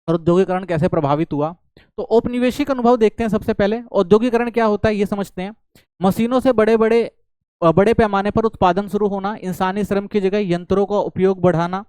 और औद्योगिकरण कैसे प्रभावित हुआ। तो औपनिवेशिक अनुभव देखते हैं सबसे पहले। औद्योगिकरण क्या होता है ये समझते हैं। मशीनों से बड़े पैमाने पर उत्पादन शुरू होना, इंसानी श्रम की जगह यंत्रों का उपयोग बढ़ाना।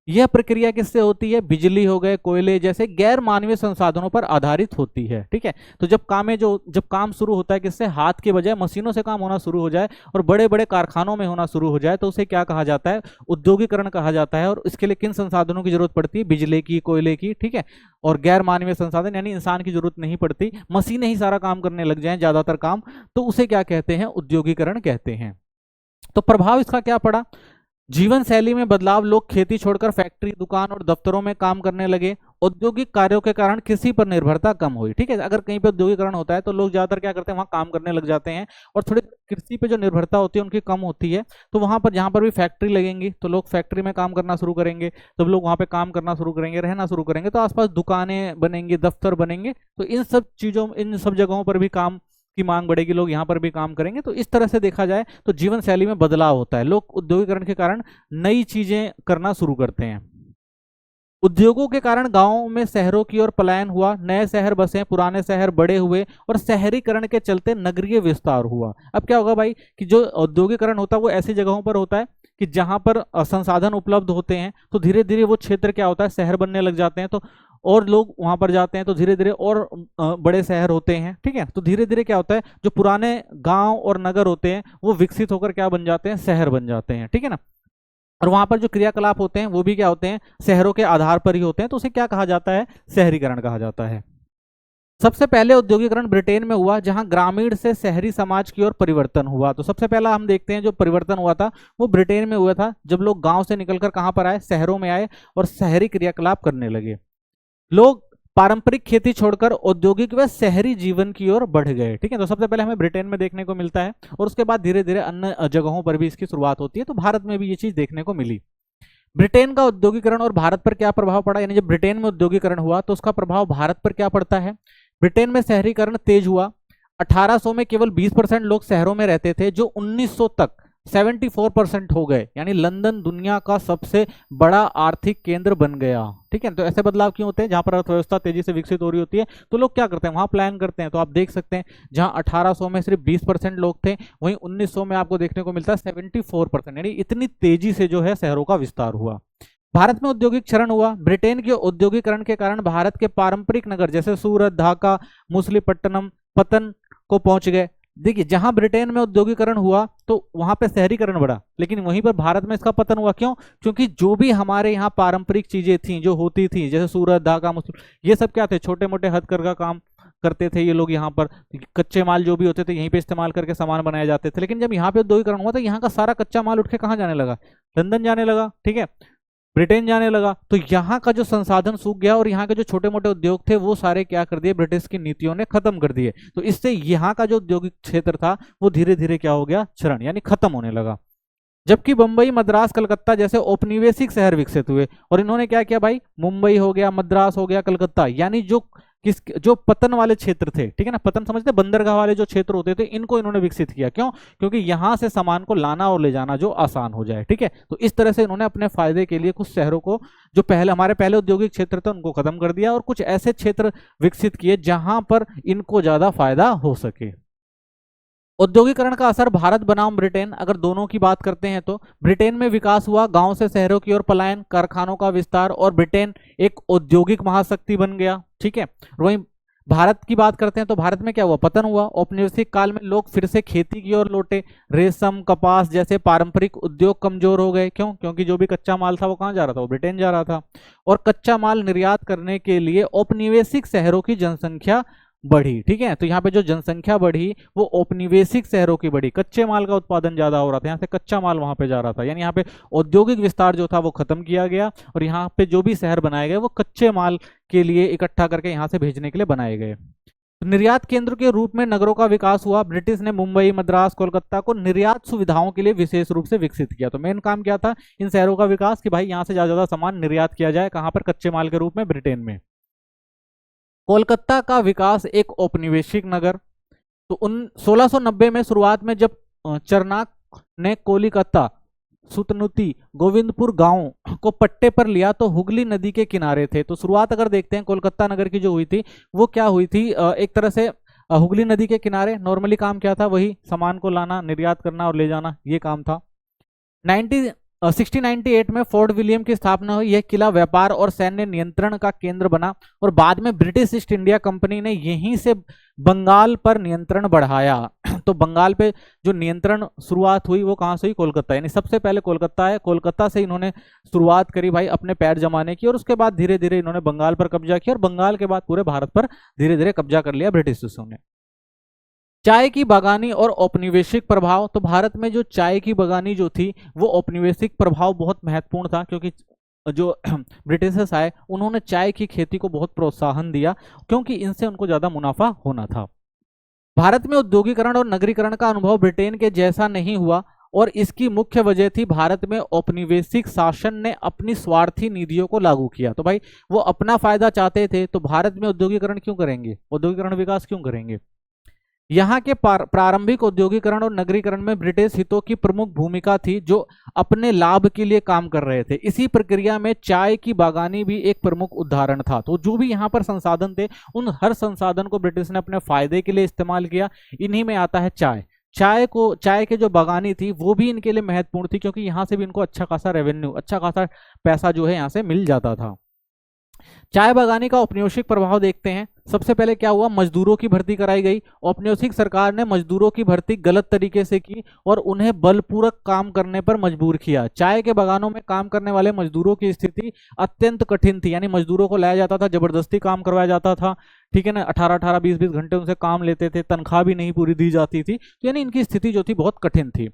यह प्रक्रिया किससे होती है, बिजली हो गए, कोयले जैसे गैर मानवीय संसाधनों पर आधारित होती है। ठीक है, तो जब काम शुरू होता है किससे, हाथ के बजाय मशीनों से काम होना शुरू हो जाए और बड़े बड़े कारखानों में होना शुरू हो जाए, तो उसे क्या कहा जाता है, उद्योगीकरण कहा जाता है। और इसके लिए किन संसाधनों की जरूरत पड़ती है, बिजली की, कोयले की। ठीक है, और गैर मानवीय संसाधन यानी इंसान की जरूरत नहीं पड़ती, मशीनें ही सारा काम करने लग जाए, ज्यादातर काम, तो उसे क्या कहते हैं, उद्योगीकरण कहते हैं। तो प्रभाव इसका क्या पड़ा, जीवन शैली में बदलाव, लोग खेती छोड़कर फैक्ट्री, दुकान और दफ्तरों में काम करने लगे। औद्योगिक कार्यों के कारण कृषि पर निर्भरता कम हुई। ठीक है, अगर कहीं पे औद्योगिकरण होता है तो लोग ज्यादातर क्या करते हैं, वहां काम करने लग जाते हैं और थोड़ी कृषि पे जो निर्भरता होती है उनकी कम होती है। तो वहां पर जहां पर भी फैक्ट्री लगेंगी तो लोग फैक्ट्री में काम करना शुरू करेंगे, तो लोग वहां पे काम करना शुरू करेंगे, रहना शुरू करेंगे, तो आसपास दुकानें बनेंगी, दफ्तर बनेंगे, तो इन सब जगहों पर भी काम की मांग बढ़ेगी, लोग यहाँ पर भी काम करेंगे। तो इस तरह से देखा जाए तो जीवन शैली में बदलाव होता है, लोग उद्योगीकरण के कारण नई चीजें करना शुरू करते हैं। उद्योगों के कारण गांवों में शहरों की ओर पलायन हुआ, नए शहर बसे, पुराने शहर बड़े हुए और शहरीकरण के चलते नगरीय विस्तार हुआ। अब क्या होगा भाई कि जो औद्योगिकरण होता है वो ऐसी जगहों पर होता है कि जहां पर संसाधन उपलब्ध होते हैं, तो धीरे धीरे वो क्षेत्र क्या होता है, शहर बनने लग जाते हैं, तो और लोग वहां पर जाते हैं, तो धीरे धीरे और बड़े शहर होते हैं। ठीक है, तो धीरे धीरे क्या होता है, जो पुराने गांव और नगर होते हैं वो विकसित होकर क्या बन जाते हैं, शहर बन जाते हैं। ठीक है ना, और वहां पर जो क्रियाकलाप होते हैं वो भी क्या होते हैं, शहरों के आधार पर ही होते हैं, तो उसे क्या कहा जाता है, शहरीकरण कहा जाता है। सबसे पहले औद्योगिकरण ब्रिटेन में हुआ, जहां ग्रामीण से शहरी समाज की ओर परिवर्तन हुआ। तो सबसे पहला हम देखते हैं जो परिवर्तन हुआ था वो ब्रिटेन में हुआ था, जब लोग गांव से निकलकर कहां पर आए, शहरों में आए और शहरी क्रियाकलाप करने लगे। लोग पारंपरिक खेती छोड़कर औद्योगिक व शहरी जीवन की ओर बढ़ गए। ठीक है, तो सबसे पहले हमें ब्रिटेन में देखने को मिलता है और उसके बाद धीरे धीरे अन्य जगहों पर भी इसकी शुरुआत होती है। तो भारत में भी ये चीज देखने को मिली। ब्रिटेन का औद्योगिकरण और भारत पर क्या प्रभाव पड़ा, यानी जब ब्रिटेन में औद्योगिकरण हुआ तो उसका प्रभाव भारत पर क्या पड़ता है। ब्रिटेन में शहरीकरण तेज हुआ। 1800 में केवल 20% लोग शहरों में रहते थे, जो 1900 तक 74% हो गए, यानी लंदन दुनिया का सबसे बड़ा आर्थिक केंद्र बन गया। ठीक है, तो ऐसे बदलाव क्यों होते हैं? जहां पर अर्थव्यवस्था तेजी से विकसित हो रही होती है तो लोग क्या करते हैं, वहां प्लान करते हैं। तो आप देख सकते हैं जहां 1800 में सिर्फ 20% लोग थे, वहीं 1900 में आपको देखने को मिलता है 74%, यानी इतनी तेजी से जो है शहरों का विस्तार हुआ। भारत में औद्योगिक क्षरण हुआ। ब्रिटेन के औद्योगिकरण के कारण भारत के पारंपरिक नगर जैसे सूरत, ढाका, मुसलीपट्टनम पतन को पहुंच गए। देखिए, जहां ब्रिटेन में औद्योगिकरण हुआ तो वहां पे शहरीकरण बढ़ा, लेकिन वहीं पर भारत में इसका पतन हुआ। क्यों? क्योंकि जो भी हमारे यहाँ पारंपरिक चीजें थी जो होती थी, जैसे सूरत, ढाका, ये सब क्या थे, छोटे मोटे हथकरघा काम करते थे ये लोग। यहाँ पर कच्चे माल जो भी होते थे यहीं पे इस्तेमाल करके सामान बनाए जाते थे। लेकिन जब यहाँ पे औद्योगिकरण हुआ तो यहाँ का सारा कच्चा माल उठ के कहाँ जाने लगा? लंदन जाने लगा। ठीक है, ब्रिटेन जाने लगा। तो यहाँ का जो संसाधन सूख गया और यहाँ के जो छोटे मोटे उद्योग थे वो सारे क्या कर दिए, ब्रिटिश की नीतियों ने खत्म कर दिए। तो इससे यहाँ का जो औद्योगिक क्षेत्र था वो धीरे धीरे क्या हो गया, क्षरण यानी खत्म होने लगा। जबकि मुंबई, मद्रास, कलकत्ता जैसे औपनिवेशिक शहर विकसित हुए। और इन्होंने क्या किया भाई, मुंबई हो गया, मद्रास हो गया, कलकत्ता, यानी जो पतन वाले क्षेत्र थे, ठीक है ना, पतन समझते, बंदरगाह वाले जो क्षेत्र होते थे, इनको इन्होंने विकसित किया। क्यों? क्योंकि यहां से सामान को लाना और ले जाना जो आसान हो जाए। ठीक है, तो इस तरह से इन्होंने अपने फायदे के लिए कुछ शहरों को, जो हमारे पहले औद्योगिक क्षेत्र थे उनको खत्म कर दिया और कुछ ऐसे क्षेत्र विकसित किए जहां पर इनको ज्यादा फायदा हो सके। औद्योगिकरण का असर भारत बनाम ब्रिटेन, अगर दोनों की बात करते हैं तो ब्रिटेन में विकास हुआ, गांव से शहरों की ओर पलायन, कारखानों का विस्तार, और ब्रिटेन एक औद्योगिक महाशक्ति बन गया। ठीक है, वहीं भारत की बात करते हैं तो भारत में क्या हुआ, पतन हुआ। औपनिवेशिक काल में लोग फिर से खेती की ओर लौटे, रेशम, कपास जैसे पारंपरिक उद्योग कमजोर हो गए। क्यों? क्योंकि जो भी कच्चा माल था वो कहाँ जा रहा था, वो ब्रिटेन जा रहा था। और कच्चा माल निर्यात करने के लिए औपनिवेशिक शहरों की जनसंख्या बढ़ी। ठीक है, तो यहाँ पे जो जनसंख्या बढ़ी वो औपनिवेशिक शहरों की बढ़ी, कच्चे माल का उत्पादन ज्यादा हो रहा था, यहाँ से कच्चा माल वहां पे जा रहा था, यानी यहाँ पे औद्योगिक विस्तार जो था वो खत्म किया गया और यहाँ पे जो भी शहर बनाए गए वो कच्चे माल के लिए इकट्ठा करके यहाँ से भेजने के लिए बनाए गए। निर्यात केंद्र के रूप में नगरों का विकास हुआ। ब्रिटिश ने मुंबई, मद्रास, कोलकाता को निर्यात सुविधाओं के लिए विशेष रूप से विकसित किया। तो मेन काम क्या था इन शहरों का विकास, कि भाई यहाँ से ज्यादा सामान निर्यात किया जाए, कहाँ पर, कच्चे माल के रूप में, ब्रिटेन में। कोलकाता का विकास एक औपनिवेशिक नगर, तो 1690 में शुरुआत में जब चरनाक ने कोलकाता, सुतनुती, गोविंदपुर गांव को पट्टे पर लिया तो हुगली नदी के किनारे थे। तो शुरुआत अगर देखते हैं कोलकाता नगर की जो हुई थी वो क्या हुई थी, एक तरह से हुगली नदी के किनारे। नॉर्मली काम क्या था, वही सामान को लाना, निर्यात करना और ले जाना, ये काम था। 1698 में फोर्ट विलियम की स्थापना हुई। यह किला व्यापार और सैन्य नियंत्रण का केंद्र बना और बाद में ब्रिटिश ईस्ट इंडिया कंपनी ने यहीं से बंगाल पर नियंत्रण बढ़ाया। तो बंगाल पे जो नियंत्रण शुरुआत हुई वो कहाँ से हुई, कोलकाता, यानी सबसे पहले कोलकाता है, कोलकाता से इन्होंने शुरुआत करी भाई अपने पैर जमाने की, और उसके बाद धीरे धीरे इन्होंने बंगाल पर कब्जा किया और बंगाल के बाद पूरे भारत पर धीरे धीरे कब्जा कर लिया ब्रिटिशों ने। चाय की बागानी और औपनिवेशिक प्रभाव, तो भारत में जो चाय की बागानी जो थी वो औपनिवेशिक प्रभाव बहुत महत्वपूर्ण था, क्योंकि जो ब्रिटिशर्स आए उन्होंने चाय की खेती को बहुत प्रोत्साहन दिया, क्योंकि इनसे उनको ज्यादा मुनाफा होना था। भारत में औद्योगिकरण और नगरीकरण का अनुभव ब्रिटेन के जैसा नहीं हुआ और इसकी मुख्य वजह थी भारत में औपनिवेशिक शासन ने अपनी स्वार्थी नीतियों को लागू किया। तो भाई वो अपना फायदा चाहते थे, तो भारत में औद्योगिकरण क्यों करेंगे, औद्योगिकरण विकास क्यों करेंगे। यहाँ के प्रारंभिक औद्योगिकरण और नगरीकरण में ब्रिटिश हितों की प्रमुख भूमिका थी, जो अपने लाभ के लिए काम कर रहे थे। इसी प्रक्रिया में चाय की बागानी भी एक प्रमुख उदाहरण था। तो जो भी यहाँ पर संसाधन थे उन हर संसाधन को ब्रिटिश ने अपने फायदे के लिए इस्तेमाल किया। इन्हीं में आता है चाय। चाय के जो बागानी थी वो भी इनके लिए महत्वपूर्ण थी, क्योंकि यहाँ से भी इनको अच्छा खासा रेवेन्यू, अच्छा खासा पैसा जो है यहाँ से मिल जाता था। चाय बागानी का औपनिवेशिक प्रभाव देखते हैं। सबसे पहले क्या हुआ, मजदूरों की भर्ती कराई गई। औपनिवेशिक सरकार ने मजदूरों की भर्ती गलत तरीके से की और उन्हें बलपूर्वक काम करने पर मजबूर किया। चाय के बागानों में काम करने वाले मजदूरों की स्थिति अत्यंत कठिन थी, यानी मजदूरों को लाया जाता था, जबरदस्ती काम करवाया जाता था, ठीक है ना, 18-18, 20-20 घंटे उनसे काम लेते थे, तनख्वाह भी नहीं पूरी दी जाती थी, तो यानी इनकी स्थिति जो थी बहुत कठिन थी।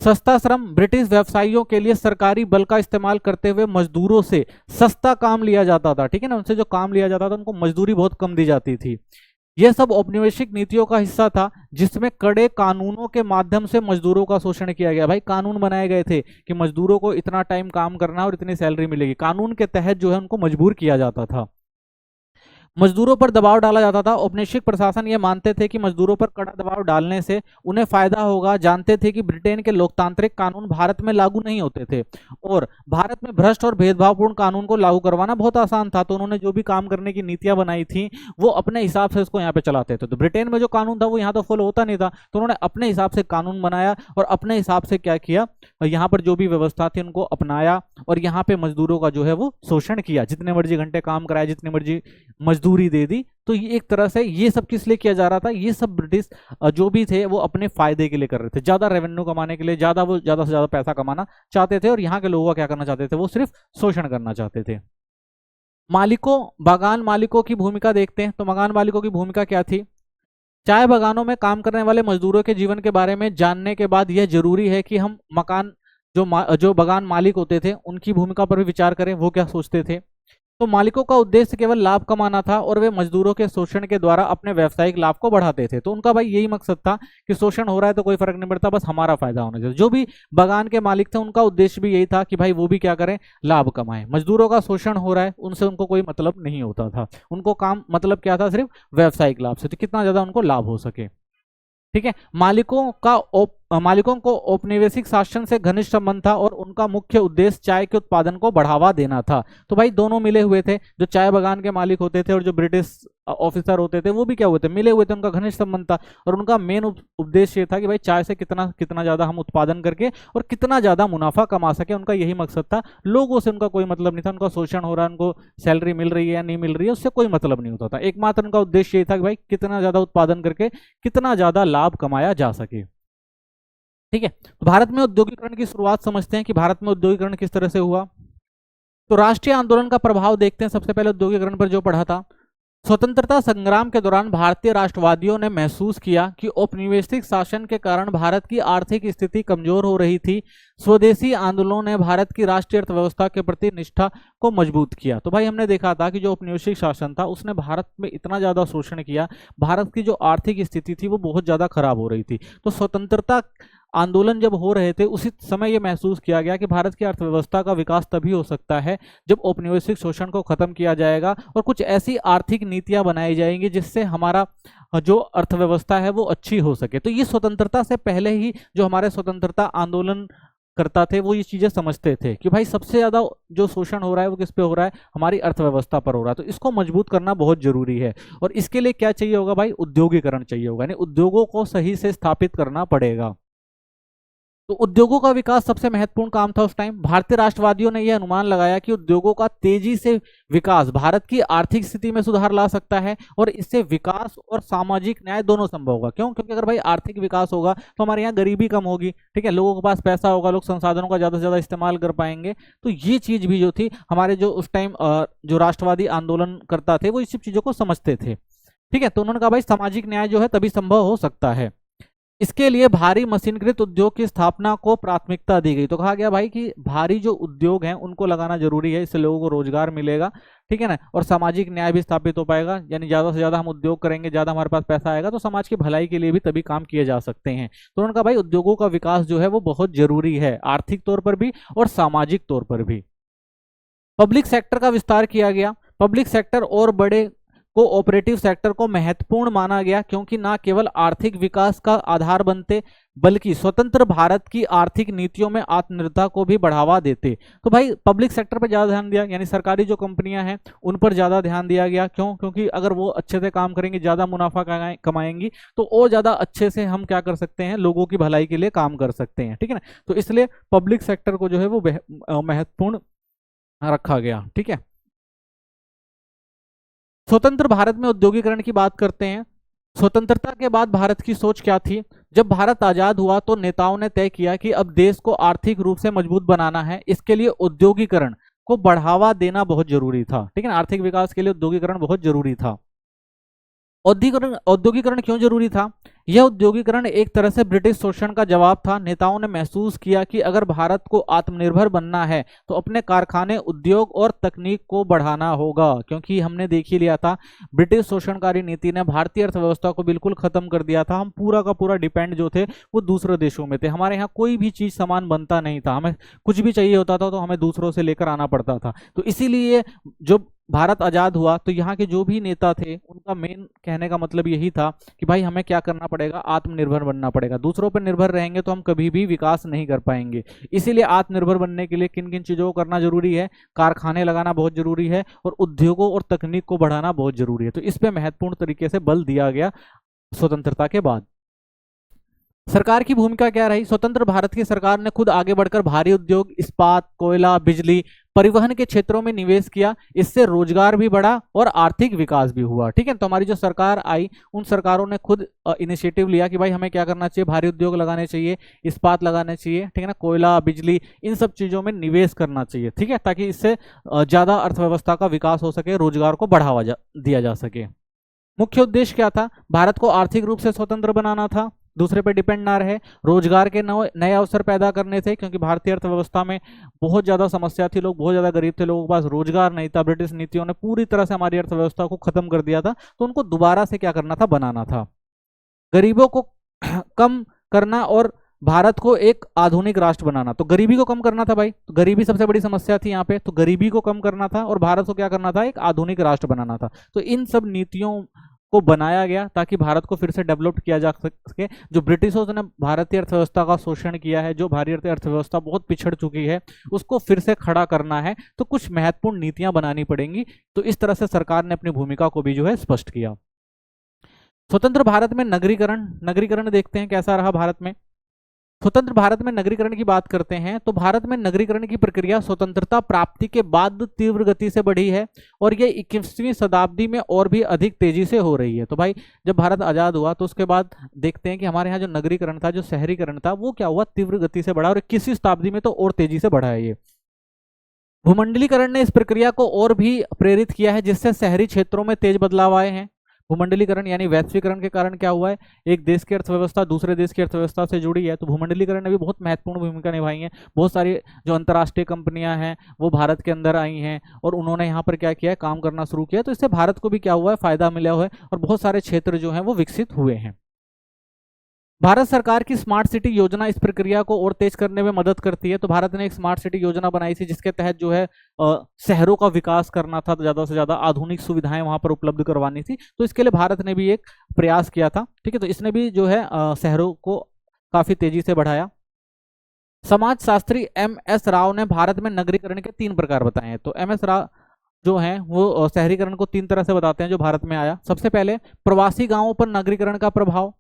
सस्ता श्रम, ब्रिटिश व्यवसायियों के लिए सरकारी बल का इस्तेमाल करते हुए मजदूरों से सस्ता काम लिया जाता था, ठीक है ना, उनसे जो काम लिया जाता था उनको मजदूरी बहुत कम दी जाती थी। यह सब औपनिवेशिक नीतियों का हिस्सा था, जिसमें कड़े कानूनों के माध्यम से मजदूरों का शोषण किया गया। भाई कानून बनाए गए थे कि मजदूरों को इतना टाइम काम करना और इतनी सैलरी मिलेगी, कानून के तहत जो है उनको मजबूर किया जाता था। मजदूरों पर दबाव डाला जाता था। औपनिवेशिक प्रशासन ये मानते थे कि मजदूरों पर कड़ा दबाव डालने से उन्हें फायदा होगा। जानते थे कि ब्रिटेन के लोकतांत्रिक कानून भारत में लागू नहीं होते थे और भारत में भ्रष्ट और भेदभावपूर्ण कानून को लागू करवाना बहुत आसान था। तो उन्होंने जो भी काम करने की नीतियां बनाई थी वो अपने हिसाब से उसको यहाँ पे चलाते थे। तो ब्रिटेन में जो कानून था वो यहाँ तो फॉलो होता नहीं था, तो उन्होंने अपने हिसाब से कानून बनाया और अपने हिसाब से क्या किया, यहाँ पर जो भी व्यवस्था थी उनको अपनाया और यहाँ पे मजदूरों का जो है वो शोषण किया। जितने मर्जी घंटे काम कराया, जितने मर्जी मजदूरी दे दी। तो ये एक तरह से ये सब किस लिए किया जा रहा था, ये सब ब्रिटिश जो भी थे वो अपने फायदे के लिए कर रहे थे, ज्यादा रेवेन्यू कमाने के लिए, वो ज्यादा से ज्यादा पैसा कमाना चाहते थे और यहाँ के लोगों का क्या करना चाहते थे, वो सिर्फ शोषण करना चाहते थे। मालिकों, बागान मालिकों की भूमिका देखते हैं। तो बागान मालिकों की भूमिका क्या थी? चाय बागानों में काम करने वाले मजदूरों के जीवन के बारे में जानने के बाद यह जरूरी है कि हम मकान जो बागान मालिक होते थे उनकी भूमिका पर भी विचार करें, वो क्या सोचते थे। तो मालिकों का उद्देश्य केवल लाभ कमाना था और वे मजदूरों के शोषण के द्वारा अपने व्यावसायिक लाभ को बढ़ाते थे। तो उनका भाई यही मकसद था कि शोषण हो रहा है तो कोई फर्क नहीं पड़ता, बस हमारा फायदा होना चाहिए। जो भी बागान के मालिक थे उनका उद्देश्य भी यही था कि भाई वो भी क्या करें, लाभ कमाएं। मजदूरों का शोषण हो रहा है उनसे उनको कोई मतलब नहीं होता था, उनको काम मतलब क्या था, सिर्फ व्यावसायिक लाभ से, तो कितना ज्यादा उनको लाभ हो सके। ठीक है। मालिकों को औपनिवेशिक शासन से घनिष्ठ संबंध था और उनका मुख्य उद्देश्य चाय के उत्पादन को बढ़ावा देना था। तो भाई दोनों मिले हुए थे, जो चाय बागान के मालिक होते थे और जो ब्रिटिश ऑफिसर होते थे वो भी क्या हुए थे, मिले हुए थे, उनका घनिष्ठ संबंध था। और उनका मेन उद्देश्य ये था कि भाई चाय से कितना कितना ज्यादा हम उत्पादन करके और कितना ज्यादा मुनाफा कमा सके, उनका यही मकसद था। लोगों से उनका कोई मतलब नहीं था, उनका शोषण हो रहा है, उनको सैलरी मिल रही है या नहीं मिल रही है उससे कोई मतलब नहीं होता था। एकमात्र उनका उद्देश्य ये था कि भाई कितना ज्यादा उत्पादन करके कितना ज्यादा लाभ कमाया जा सके। ठीक है। तो भारत में औद्योगिकरण की शुरुआत समझते हैं कि भारत में औद्योगिकरण किस तरह से हुआ। तो राष्ट्रीय आंदोलन का प्रभाव देखते हैं। सबसे पहले औद्योगिकरण पर जो पढ़ा था, स्वतंत्रता संग्राम के दौरान भारतीय राष्ट्रवादियों ने महसूस किया कि औपनिवेशिक शासन के कारण भारत की आर्थिक स्थिति कमजोर हो रही थी। स्वदेशी आंदोलनों ने भारत की राष्ट्रीय अर्थव्यवस्था के प्रति निष्ठा को मजबूत किया। तो भाई हमने देखा था कि जो औपनिवेशिक शासन था उसने भारत में इतना ज्यादा शोषण किया, भारत की जो आर्थिक स्थिति थी वो बहुत ज्यादा खराब हो रही थी। तो स्वतंत्रता आंदोलन जब हो रहे थे उसी समय यह महसूस किया गया कि भारत की अर्थव्यवस्था का विकास तभी हो सकता है जब औपनिवेशिक शोषण को खत्म किया जाएगा और कुछ ऐसी आर्थिक नीतियां बनाई जाएंगी जिससे हमारा जो अर्थव्यवस्था है वो अच्छी हो सके। तो ये स्वतंत्रता से पहले ही जो हमारे स्वतंत्रता आंदोलन करता थे वो ये चीजें समझते थे कि भाई सबसे ज्यादा जो शोषण हो रहा है वो किस पे हो रहा है, हमारी अर्थव्यवस्था पर हो रहा है। तो इसको मजबूत करना बहुत जरूरी है और इसके लिए क्या चाहिए होगा भाई, उद्योगीकरण चाहिए होगा, यानी उद्योगों को सही से स्थापित करना पड़ेगा। तो उद्योगों का विकास सबसे महत्वपूर्ण काम था उस टाइम। भारतीय राष्ट्रवादियों ने यह अनुमान लगाया कि उद्योगों का तेजी से विकास भारत की आर्थिक स्थिति में सुधार ला सकता है और इससे विकास और सामाजिक न्याय दोनों संभव होगा। क्यों? क्योंकि अगर भाई आर्थिक विकास होगा तो हमारे यहाँ गरीबी कम होगी, ठीक है, लोगों के पास पैसा होगा, लोग संसाधनों का ज्यादा से ज्यादा इस्तेमाल कर पाएंगे। तो ये चीज भी जो थी हमारे जो उस टाइम जो राष्ट्रवादी आंदोलन करता थे वो इस सब चीजों को समझते थे। ठीक है। तो उन्होंने कहा भाई सामाजिक न्याय जो है तभी संभव हो सकता है। इसके लिए भारी मशीनीकृत उद्योग की स्थापना को प्राथमिकता दी गई। तो कहा गया भाई कि भारी जो उद्योग हैं उनको लगाना जरूरी है, इससे लोगों को रोजगार मिलेगा, ठीक है ना, और सामाजिक न्याय भी स्थापित हो पाएगा। यानी ज्यादा से ज्यादा हम उद्योग करेंगे, ज्यादा हमारे पास पैसा आएगा तो समाज की भलाई के लिए भी तभी काम किए जा सकते हैं। तो उन्होंने कहा भाई उद्योगों का विकास जो है वो बहुत जरूरी है, आर्थिक तौर पर भी और सामाजिक तौर पर भी। पब्लिक सेक्टर का विस्तार किया गया। पब्लिक सेक्टर और बड़े कोऑपरेटिव सेक्टर को महत्वपूर्ण माना गया क्योंकि न केवल आर्थिक विकास का आधार बनते बल्कि स्वतंत्र भारत की आर्थिक नीतियों में आत्मनिर्भरता को भी बढ़ावा देते। तो भाई पब्लिक सेक्टर पर ज्यादा ध्यान दिया, यानी सरकारी जो कंपनियां हैं उन पर ज्यादा ध्यान दिया गया। क्यों? क्योंकि अगर वो अच्छे से काम करेंगी, ज्यादा मुनाफा कमाएंगी तो और ज्यादा अच्छे से हम क्या कर सकते हैं, लोगों की भलाई के लिए काम कर सकते हैं, ठीक है ना। तो इसलिए पब्लिक सेक्टर को जो है वो महत्वपूर्ण रखा गया। ठीक है। स्वतंत्र भारत में औद्योगिकरण की बात करते हैं। स्वतंत्रता के बाद भारत की सोच क्या थी? जब भारत आजाद हुआ तो नेताओं ने तय किया कि अब देश को आर्थिक रूप से मजबूत बनाना है, इसके लिए औद्योगिकरण को बढ़ावा देना बहुत जरूरी था, ठीक है ना। आर्थिक विकास के लिए औद्योगिकरण बहुत जरूरी था। औद्योगिकरण क्यों जरूरी था? यह औद्योगिकरण एक तरह से ब्रिटिश शोषण का जवाब था। नेताओं ने महसूस किया कि अगर भारत को आत्मनिर्भर बनना है तो अपने कारखाने, उद्योग और तकनीक को बढ़ाना होगा, क्योंकि हमने देख ही लिया था ब्रिटिश शोषणकारी नीति ने भारतीय अर्थव्यवस्था को बिल्कुल खत्म कर दिया था। हम पूरा का पूरा डिपेंड जो थे वो दूसरे देशों में थे। हमारे यहाँ कोई भी चीज सामान बनता नहीं था, हमें कुछ भी चाहिए होता था तो हमें दूसरों से लेकर आना पड़ता था। तो इसीलिए जो भारत आजाद हुआ तो यहाँ के जो भी नेता थे उनका मेन कहने का मतलब यही था कि भाई हमें क्या करना पड़ेगा, आत्मनिर्भर बनना पड़ेगा। दूसरों पर निर्भर रहेंगे तो हम कभी भी विकास नहीं कर पाएंगे। इसीलिए आत्मनिर्भर बनने के लिए किन किन चीजों को करना जरूरी है, कारखाने लगाना बहुत जरूरी है और उद्योगों और तकनीक को बढ़ाना बहुत जरूरी है। तो इस पे महत्वपूर्ण तरीके से बल दिया गया स्वतंत्रता के बाद। सरकार की भूमिका क्या रही? स्वतंत्र भारत की सरकार ने खुद आगे बढ़कर भारी उद्योग, इस्पात, कोयला, बिजली, परिवहन के क्षेत्रों में निवेश किया। इससे रोजगार भी बढ़ा और आर्थिक विकास भी हुआ। ठीक है, तो हमारी जो सरकार आई उन सरकारों ने खुद इनिशिएटिव लिया कि भाई हमें क्या करना चाहिए, भारी उद्योग लगाने चाहिए, इस्पात लगाने चाहिए, ठीक है ना, कोयला, बिजली, इन सब चीजों में निवेश करना चाहिए। ठीक है, ताकि इससे ज्यादा अर्थव्यवस्था का विकास हो सके, रोजगार को बढ़ावा दिया जा सके। मुख्य उद्देश्य क्या था? भारत को आर्थिक रूप से स्वतंत्र बनाना था, दूसरे पर डिपेंड ना रहे, रोजगार के नए अवसर पैदा करने थे, क्योंकि भारतीय अर्थव्यवस्था में बहुत ज्यादा समस्या थी, लोग बहुत ज्यादा गरीब थे, लोगों के पास रोजगार नहीं था। ब्रिटिश नीतियों ने पूरी तरह से हमारी अर्थव्यवस्था को खत्म कर दिया था, तो उनको दोबारा से क्या करना था, बनाना था। गरीबों को कम करना और भारत को एक आधुनिक राष्ट्र बनाना। तो गरीबी को कम करना था भाई, तो गरीबी सबसे बड़ी समस्या थी यहाँ पे, तो गरीबी को कम करना था और भारत को क्या करना था, एक आधुनिक राष्ट्र बनाना था। तो इन सब नीतियों को बनाया गया ताकि भारत को फिर से डेवलप किया जा सके। जो ब्रिटिशों ने भारतीय अर्थव्यवस्था का शोषण किया है, जो भारतीय अर्थव्यवस्था बहुत पिछड़ चुकी है, उसको फिर से खड़ा करना है, तो कुछ महत्वपूर्ण नीतियां बनानी पड़ेंगी। तो इस तरह से सरकार ने अपनी भूमिका को भी जो है स्पष्ट किया। स्वतंत्र भारत में नगरीकरण, नगरीकरण देखते हैं कैसा रहा भारत में। स्वतंत्र भारत में नगरीकरण की बात करते हैं तो भारत में नगरीकरण की प्रक्रिया स्वतंत्रता प्राप्ति के बाद तीव्र गति से बढ़ी है और ये 21वीं शताब्दी में और भी अधिक तेजी से हो रही है। तो भाई जब भारत आजाद हुआ तो उसके बाद देखते हैं कि हमारे यहाँ जो नगरीकरण था, जो शहरीकरण था, वो क्या हुआ, तीव्र गति से बढ़ा और 21वीं शताब्दी में तो और तेजी से बढ़ा है ये। भूमंडलीकरण ने इस प्रक्रिया को और भी प्रेरित किया है, जिससे शहरी क्षेत्रों में तेज बदलाव आए हैं। भूमंडलीकरण यानी वैश्वीकरण के कारण क्या हुआ है, एक देश की अर्थव्यवस्था दूसरे देश की अर्थव्यवस्था से जुड़ी है, तो भूमंडलीकरण ने भी बहुत महत्वपूर्ण भूमिका निभाई है। बहुत सारी जो अंतर्राष्ट्रीय कंपनियां हैं वो भारत के अंदर आई हैं और उन्होंने यहाँ पर क्या किया है, काम करना शुरू किया। तो इससे भारत को भी क्या हुआ है, फायदा मिला हुआ है और बहुत सारे क्षेत्र जो हैं वो विकसित हुए हैं। भारत सरकार की स्मार्ट सिटी योजना इस प्रक्रिया को और तेज करने में मदद करती है। तो भारत ने एक स्मार्ट सिटी योजना बनाई थी जिसके तहत जो है शहरों का विकास करना था, तो ज्यादा से ज्यादा आधुनिक सुविधाएं वहां पर उपलब्ध करवानी थी। तो इसके लिए भारत ने भी एक प्रयास किया था। ठीक है, तो इसने भी जो है शहरों को काफी तेजी से बढ़ाया। समाजशास्त्री MS राव ने भारत में नगरीकरण के 3 प्रकार बताए हैं। तो MS राव जो हैं वो शहरीकरण को 3 तरह से बताते हैं जो भारत में आया। सबसे पहले प्रवासी गांवों पर नगरीकरण का प्रभाव।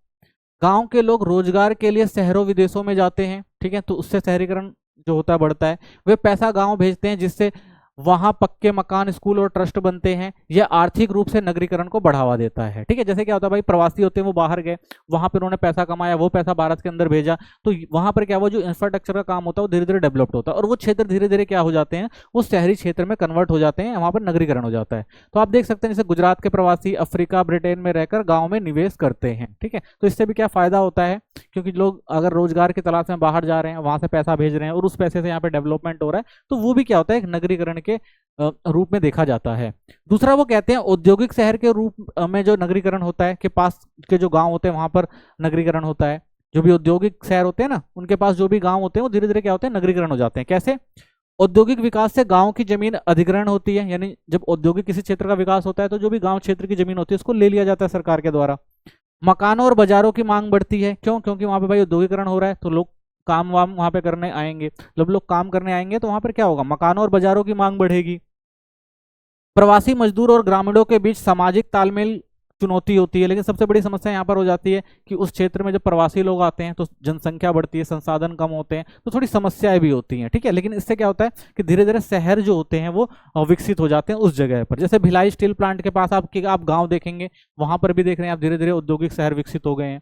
गांव के लोग रोजगार के लिए शहरों विदेशों में जाते हैं, ठीक है, तो उससे शहरीकरण जो होता है बढ़ता है। वे पैसा गांव भेजते हैं जिससे वहां पक्के मकान, स्कूल और ट्रस्ट बनते हैं। यह आर्थिक रूप से नगरीकरण को बढ़ावा देता है। ठीक है, जैसे क्या होता है भाई, प्रवासी होते हैं वो बाहर गए, वहां पर उन्होंने पैसा कमाया, वो पैसा भारत के अंदर भेजा, तो वहां पर क्या हुआ, जो इंफ्रास्ट्रक्चर का काम होता है वो धीरे धीरे डेवलप्ड होता है और वो क्षेत्र धीरे धीरे क्या हो जाते हैं, वो शहरी क्षेत्र में कन्वर्ट हो जाते हैं, वहां पर नगरीकरण हो जाता है। तो आप देख सकते हैं जैसे गुजरात के प्रवासी अफ्रीका, ब्रिटेन में रहकर गाँव में निवेश करते हैं। ठीक है, तो इससे भी क्या फायदा होता है, क्योंकि लोग अगर रोजगार की तलाश में बाहर जा रहे हैं, वहां से पैसा भेज रहे हैं और उस पैसे से यहाँ पे डेवलपमेंट हो रहा है, तो वो भी क्या होता है, एक नगरीकरण के रूप में देखा जाता है। दूसरा वो कहते हैं औद्योगिक शहर के रूप में जो नगरीकरण होता है, कि पास के जो गांव होते हैं वहां पर नगरीकरण होता है। जो भी औद्योगिक शहर होते हैं ना, उनके पास जो भी गांव होते हैं वो धीरे धीरे क्या होते हैं, नगरीकरण हो जाते हैं। कैसे? औद्योगिक विकास से गांव की जमीन अधिग्रहण होती है, यानी जब औद्योगिक किसी क्षेत्र का विकास होता है तो जो भी गांव क्षेत्र की जमीन होती है उसको ले लिया जाता है सरकार के द्वारा। मकानों और बाजारों की मांग बढ़ती है। क्यों? क्योंकि वहां पे भाई औद्योगिकरण हो रहा है, तो लोग काम वाम वहां पे करने आएंगे। जब लोग काम करने आएंगे तो वहां पर क्या होगा, मकानों और बाजारों की मांग बढ़ेगी। प्रवासी मजदूर और ग्रामीणों के बीच सामाजिक तालमेल चुनौती होती है, लेकिन सबसे बड़ी समस्या यहाँ पर हो जाती है कि उस क्षेत्र में जब प्रवासी लोग आते हैं तो जनसंख्या बढ़ती है, संसाधन कम होते हैं, तो थोड़ी समस्याएं भी होती हैं। ठीक है, लेकिन इससे क्या होता है कि धीरे धीरे शहर जो होते हैं वो विकसित हो जाते हैं उस जगह पर। जैसे भिलाई स्टील प्लांट के पास आप गाँव देखेंगे, वहां पर भी देख रहे हैं आप, धीरे धीरे औद्योगिक शहर विकसित हो गए हैं।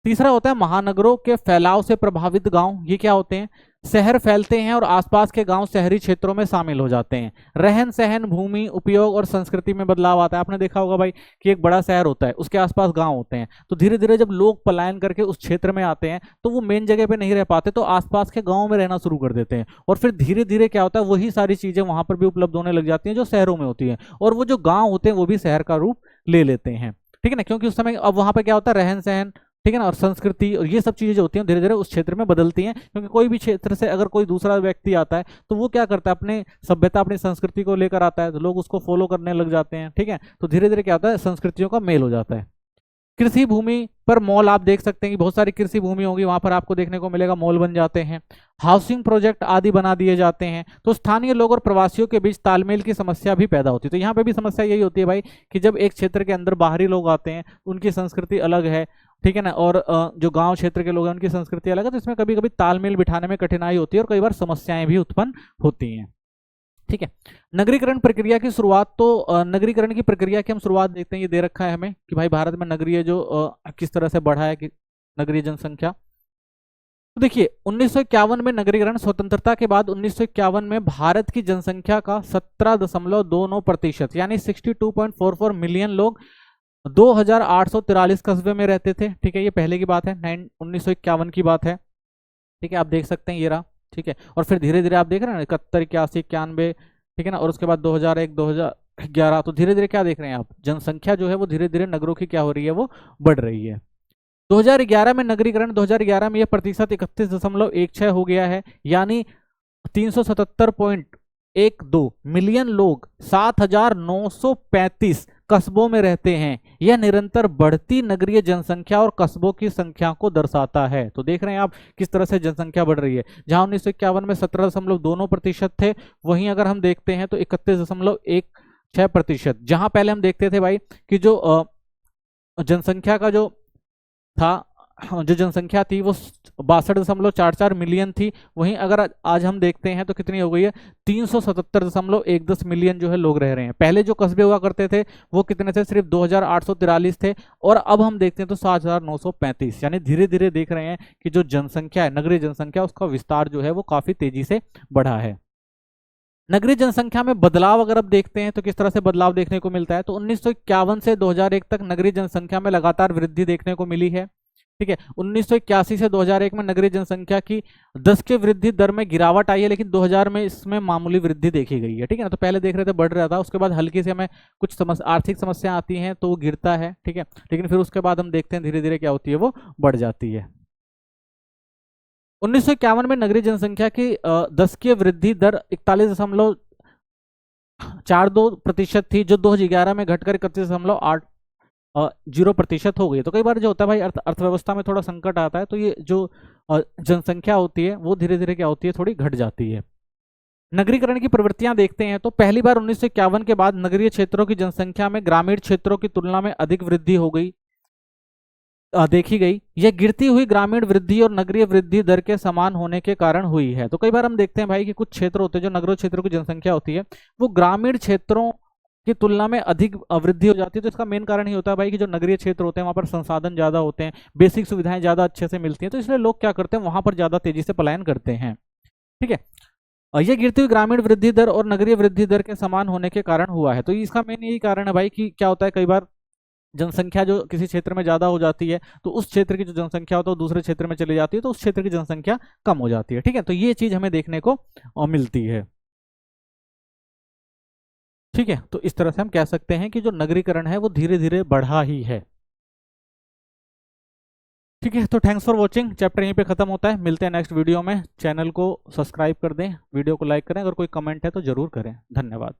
तीसरा होता है महानगरों के फैलाव से प्रभावित गांव। ये क्या होते हैं, शहर फैलते हैं और आसपास के गांव शहरी क्षेत्रों में शामिल हो जाते हैं। रहन सहन, भूमि उपयोग और संस्कृति में बदलाव आता है। आपने देखा होगा भाई कि एक बड़ा शहर होता है, उसके आसपास गांव होते हैं, तो धीरे धीरे जब लोग पलायन करके उस क्षेत्र में आते हैं तो वो मेन जगह पे नहीं रह पाते, तो आसपास के गाँव में रहना शुरू कर देते हैं और फिर धीरे धीरे क्या होता है, वही सारी चीजें वहां पर भी उपलब्ध होने लग जाती हैं जो शहरों में होती है, और वो जो गाँव होते हैं वो भी शहर का रूप ले लेते हैं। ठीक है ना, क्योंकि उस समय अब वहां पर क्या होता है, रहन सहन ठीक है ना, और संस्कृति और ये सब चीजें जो होती हैं धीरे धीरे उस क्षेत्र में बदलती हैं, क्योंकि कोई भी क्षेत्र से अगर कोई दूसरा व्यक्ति आता है तो वो क्या करता है, अपने सभ्यता अपनी संस्कृति को लेकर आता है, तो लोग उसको फॉलो करने लग जाते हैं। ठीक है, तो धीरे धीरे क्या होता है, संस्कृतियों का मेल हो जाता है। कृषि भूमि पर मॉल आप देख सकते हैं कि बहुत सारी कृषि भूमि होगी, वहां पर आपको देखने को मिलेगा मॉल बन जाते हैं, हाउसिंग प्रोजेक्ट आदि बना दिए जाते हैं। तो स्थानीय लोग और प्रवासियों के बीच तालमेल की समस्या भी पैदा होती है। तो यहाँ पे भी समस्या यही होती है भाई कि जब एक क्षेत्र के अंदर बाहरी लोग आते हैं, उनकी संस्कृति अलग है, ठीक है ना, और जो गांव क्षेत्र के लोग हैं उनकी संस्कृति अलग है, तो इसमें कभी कभी तालमेल बिठाने में कठिनाई होती है और कई बार समस्याएं भी उत्पन्न होती हैं। ठीक है, नगरीकरण प्रक्रिया की शुरुआत, तो नगरीकरण की प्रक्रिया की हम शुरुआत देखते हैं, ये दे रखा है हमें कि भाई भारत में नगरीय जो किस तरह से बढ़ा है कि नगरीय जनसंख्या। तो देखिए 1951 में नगरीकरण, स्वतंत्रता के बाद 1951 में भारत की जनसंख्या का 17.29% यानी 62.44 मिलियन लोग 2843 कस्बे में रहते थे। ठीक है, ये पहले की बात है, 1951 की बात है। ठीक है, आप देख सकते हैं ये रहा। ठीक है, और फिर धीरे धीरे आप देख रहे हैं 71, 81, 91, ठीक है ना, और उसके बाद 2001, 2011, तो धीरे धीरे क्या देख रहे हैं आप, जनसंख्या जो है वो धीरे धीरे नगरों की क्या हो रही है, वो बढ़ रही है। 2011 में नगरीकरण, 2011 में यह प्रतिशत 31.16 हो गया है, यानी 377.12 मिलियन लोग 7,935 कस्बों में रहते हैं। यह निरंतर बढ़ती नगरीय जनसंख्या और कस्बों की संख्या को दर्शाता है। तो देख रहे हैं आप किस तरह से जनसंख्या बढ़ रही है। जहां 1951 में 17.2% थे, वहीं अगर हम देखते हैं तो 31.16%। जहां पहले हम देखते थे भाई कि जो जनसंख्या का जो था, जो जनसंख्या थी वो 62.44 मिलियन थी, वहीं अगर आज हम देखते हैं तो कितनी हो गई है, 377.10 मिलियन जो है लोग रह रहे हैं। पहले जो कस्बे हुआ करते थे वो कितने थे, सिर्फ 2843 थे, और अब हम देखते हैं तो 7935, यानी धीरे धीरे देख रहे हैं कि जो जनसंख्या है, नगरीय जनसंख्या, उसका विस्तार जो है वो काफी तेजी से बढ़ा है। नगरीय जनसंख्या में बदलाव अगर अब देखते हैं तो किस तरह से बदलाव देखने को मिलता है, तो 1951 से 2001 तक नगरीय जनसंख्या में लगातार वृद्धि देखने को मिली है। ठीक है, 1981 से 2001 में नगरीय जनसंख्या की 10 के वृद्धि दर में गिरावट आई है, लेकिन 2000 में इसमें मामूली वृद्धि देखी गई है। ठीक है ना, तो पहले देख रहे थे बढ़ रहा था, उसके बाद हल्की से हमें कुछ आर्थिक समस्या आती हैं तो वो गिरता है। ठीक है, लेकिन फिर उसके बाद हम देखते हैं धीरे धीरे क्या होती है, वो बढ़ जाती है। 1951 में नगरीय जनसंख्या की 10 की वृद्धि दर 41.42% थी, जो 2011 में घटकर 31.80% हो गई। तो कई बार जो होता है भाई अर्थव्यवस्था में थोड़ा संकट आता है, तो ये जो जनसंख्या होती है वो धीरे धीरे क्या होती है, थोड़ी घट जाती है। नगरीकरण की प्रवृत्तियां देखते हैं तो पहली बार 1951 के बाद नगरीय क्षेत्रों की जनसंख्या में ग्रामीण क्षेत्रों की तुलना में अधिक वृद्धि हो गई, देखी गई। यह गिरती हुई ग्रामीण वृद्धि और नगरीय वृद्धि दर के समान होने के कारण हुई है। तो कई बार हम देखते हैं भाई कि कुछ क्षेत्र होते हैं जो नगरीय क्षेत्रों की जनसंख्या होती है वो ग्रामीण क्षेत्रों की तुलना में अधिक वृद्धि हो जाती है। तो इसका मेन कारण ही होता है भाई कि जो नगरीय क्षेत्र होते हैं वहां पर संसाधन ज्यादा होते हैं, बेसिक सुविधाएं ज्यादा अच्छे से मिलती हैं, तो इसलिए लोग क्या करते हैं, वहां पर ज्यादा तेजी से पलायन करते हैं। ठीक है, और यह गिरती हुई ग्रामीण वृद्धि दर और नगरीय वृद्धि दर के समान होने के कारण हुआ है। तो इसका मेन यही कारण है भाई कि क्या होता है, कई बार जनसंख्या जो किसी क्षेत्र में ज्यादा हो जाती है तो उस क्षेत्र की जो जनसंख्या होता है वो दूसरे क्षेत्र में चली जाती है, तो उस क्षेत्र की जनसंख्या कम हो जाती है। ठीक है, तो ये चीज हमें देखने को मिलती है। ठीक है, तो इस तरह से हम कह सकते हैं कि जो नगरीकरण है वो धीरे धीरे बढ़ा ही है। ठीक है, तो थैंक्स फॉर वॉचिंग, चैप्टर यहीं पे खत्म होता है। मिलते हैं नेक्स्ट वीडियो में। चैनल को सब्सक्राइब कर दें, वीडियो को लाइक करें, अगर कोई कमेंट है तो जरूर करें। धन्यवाद।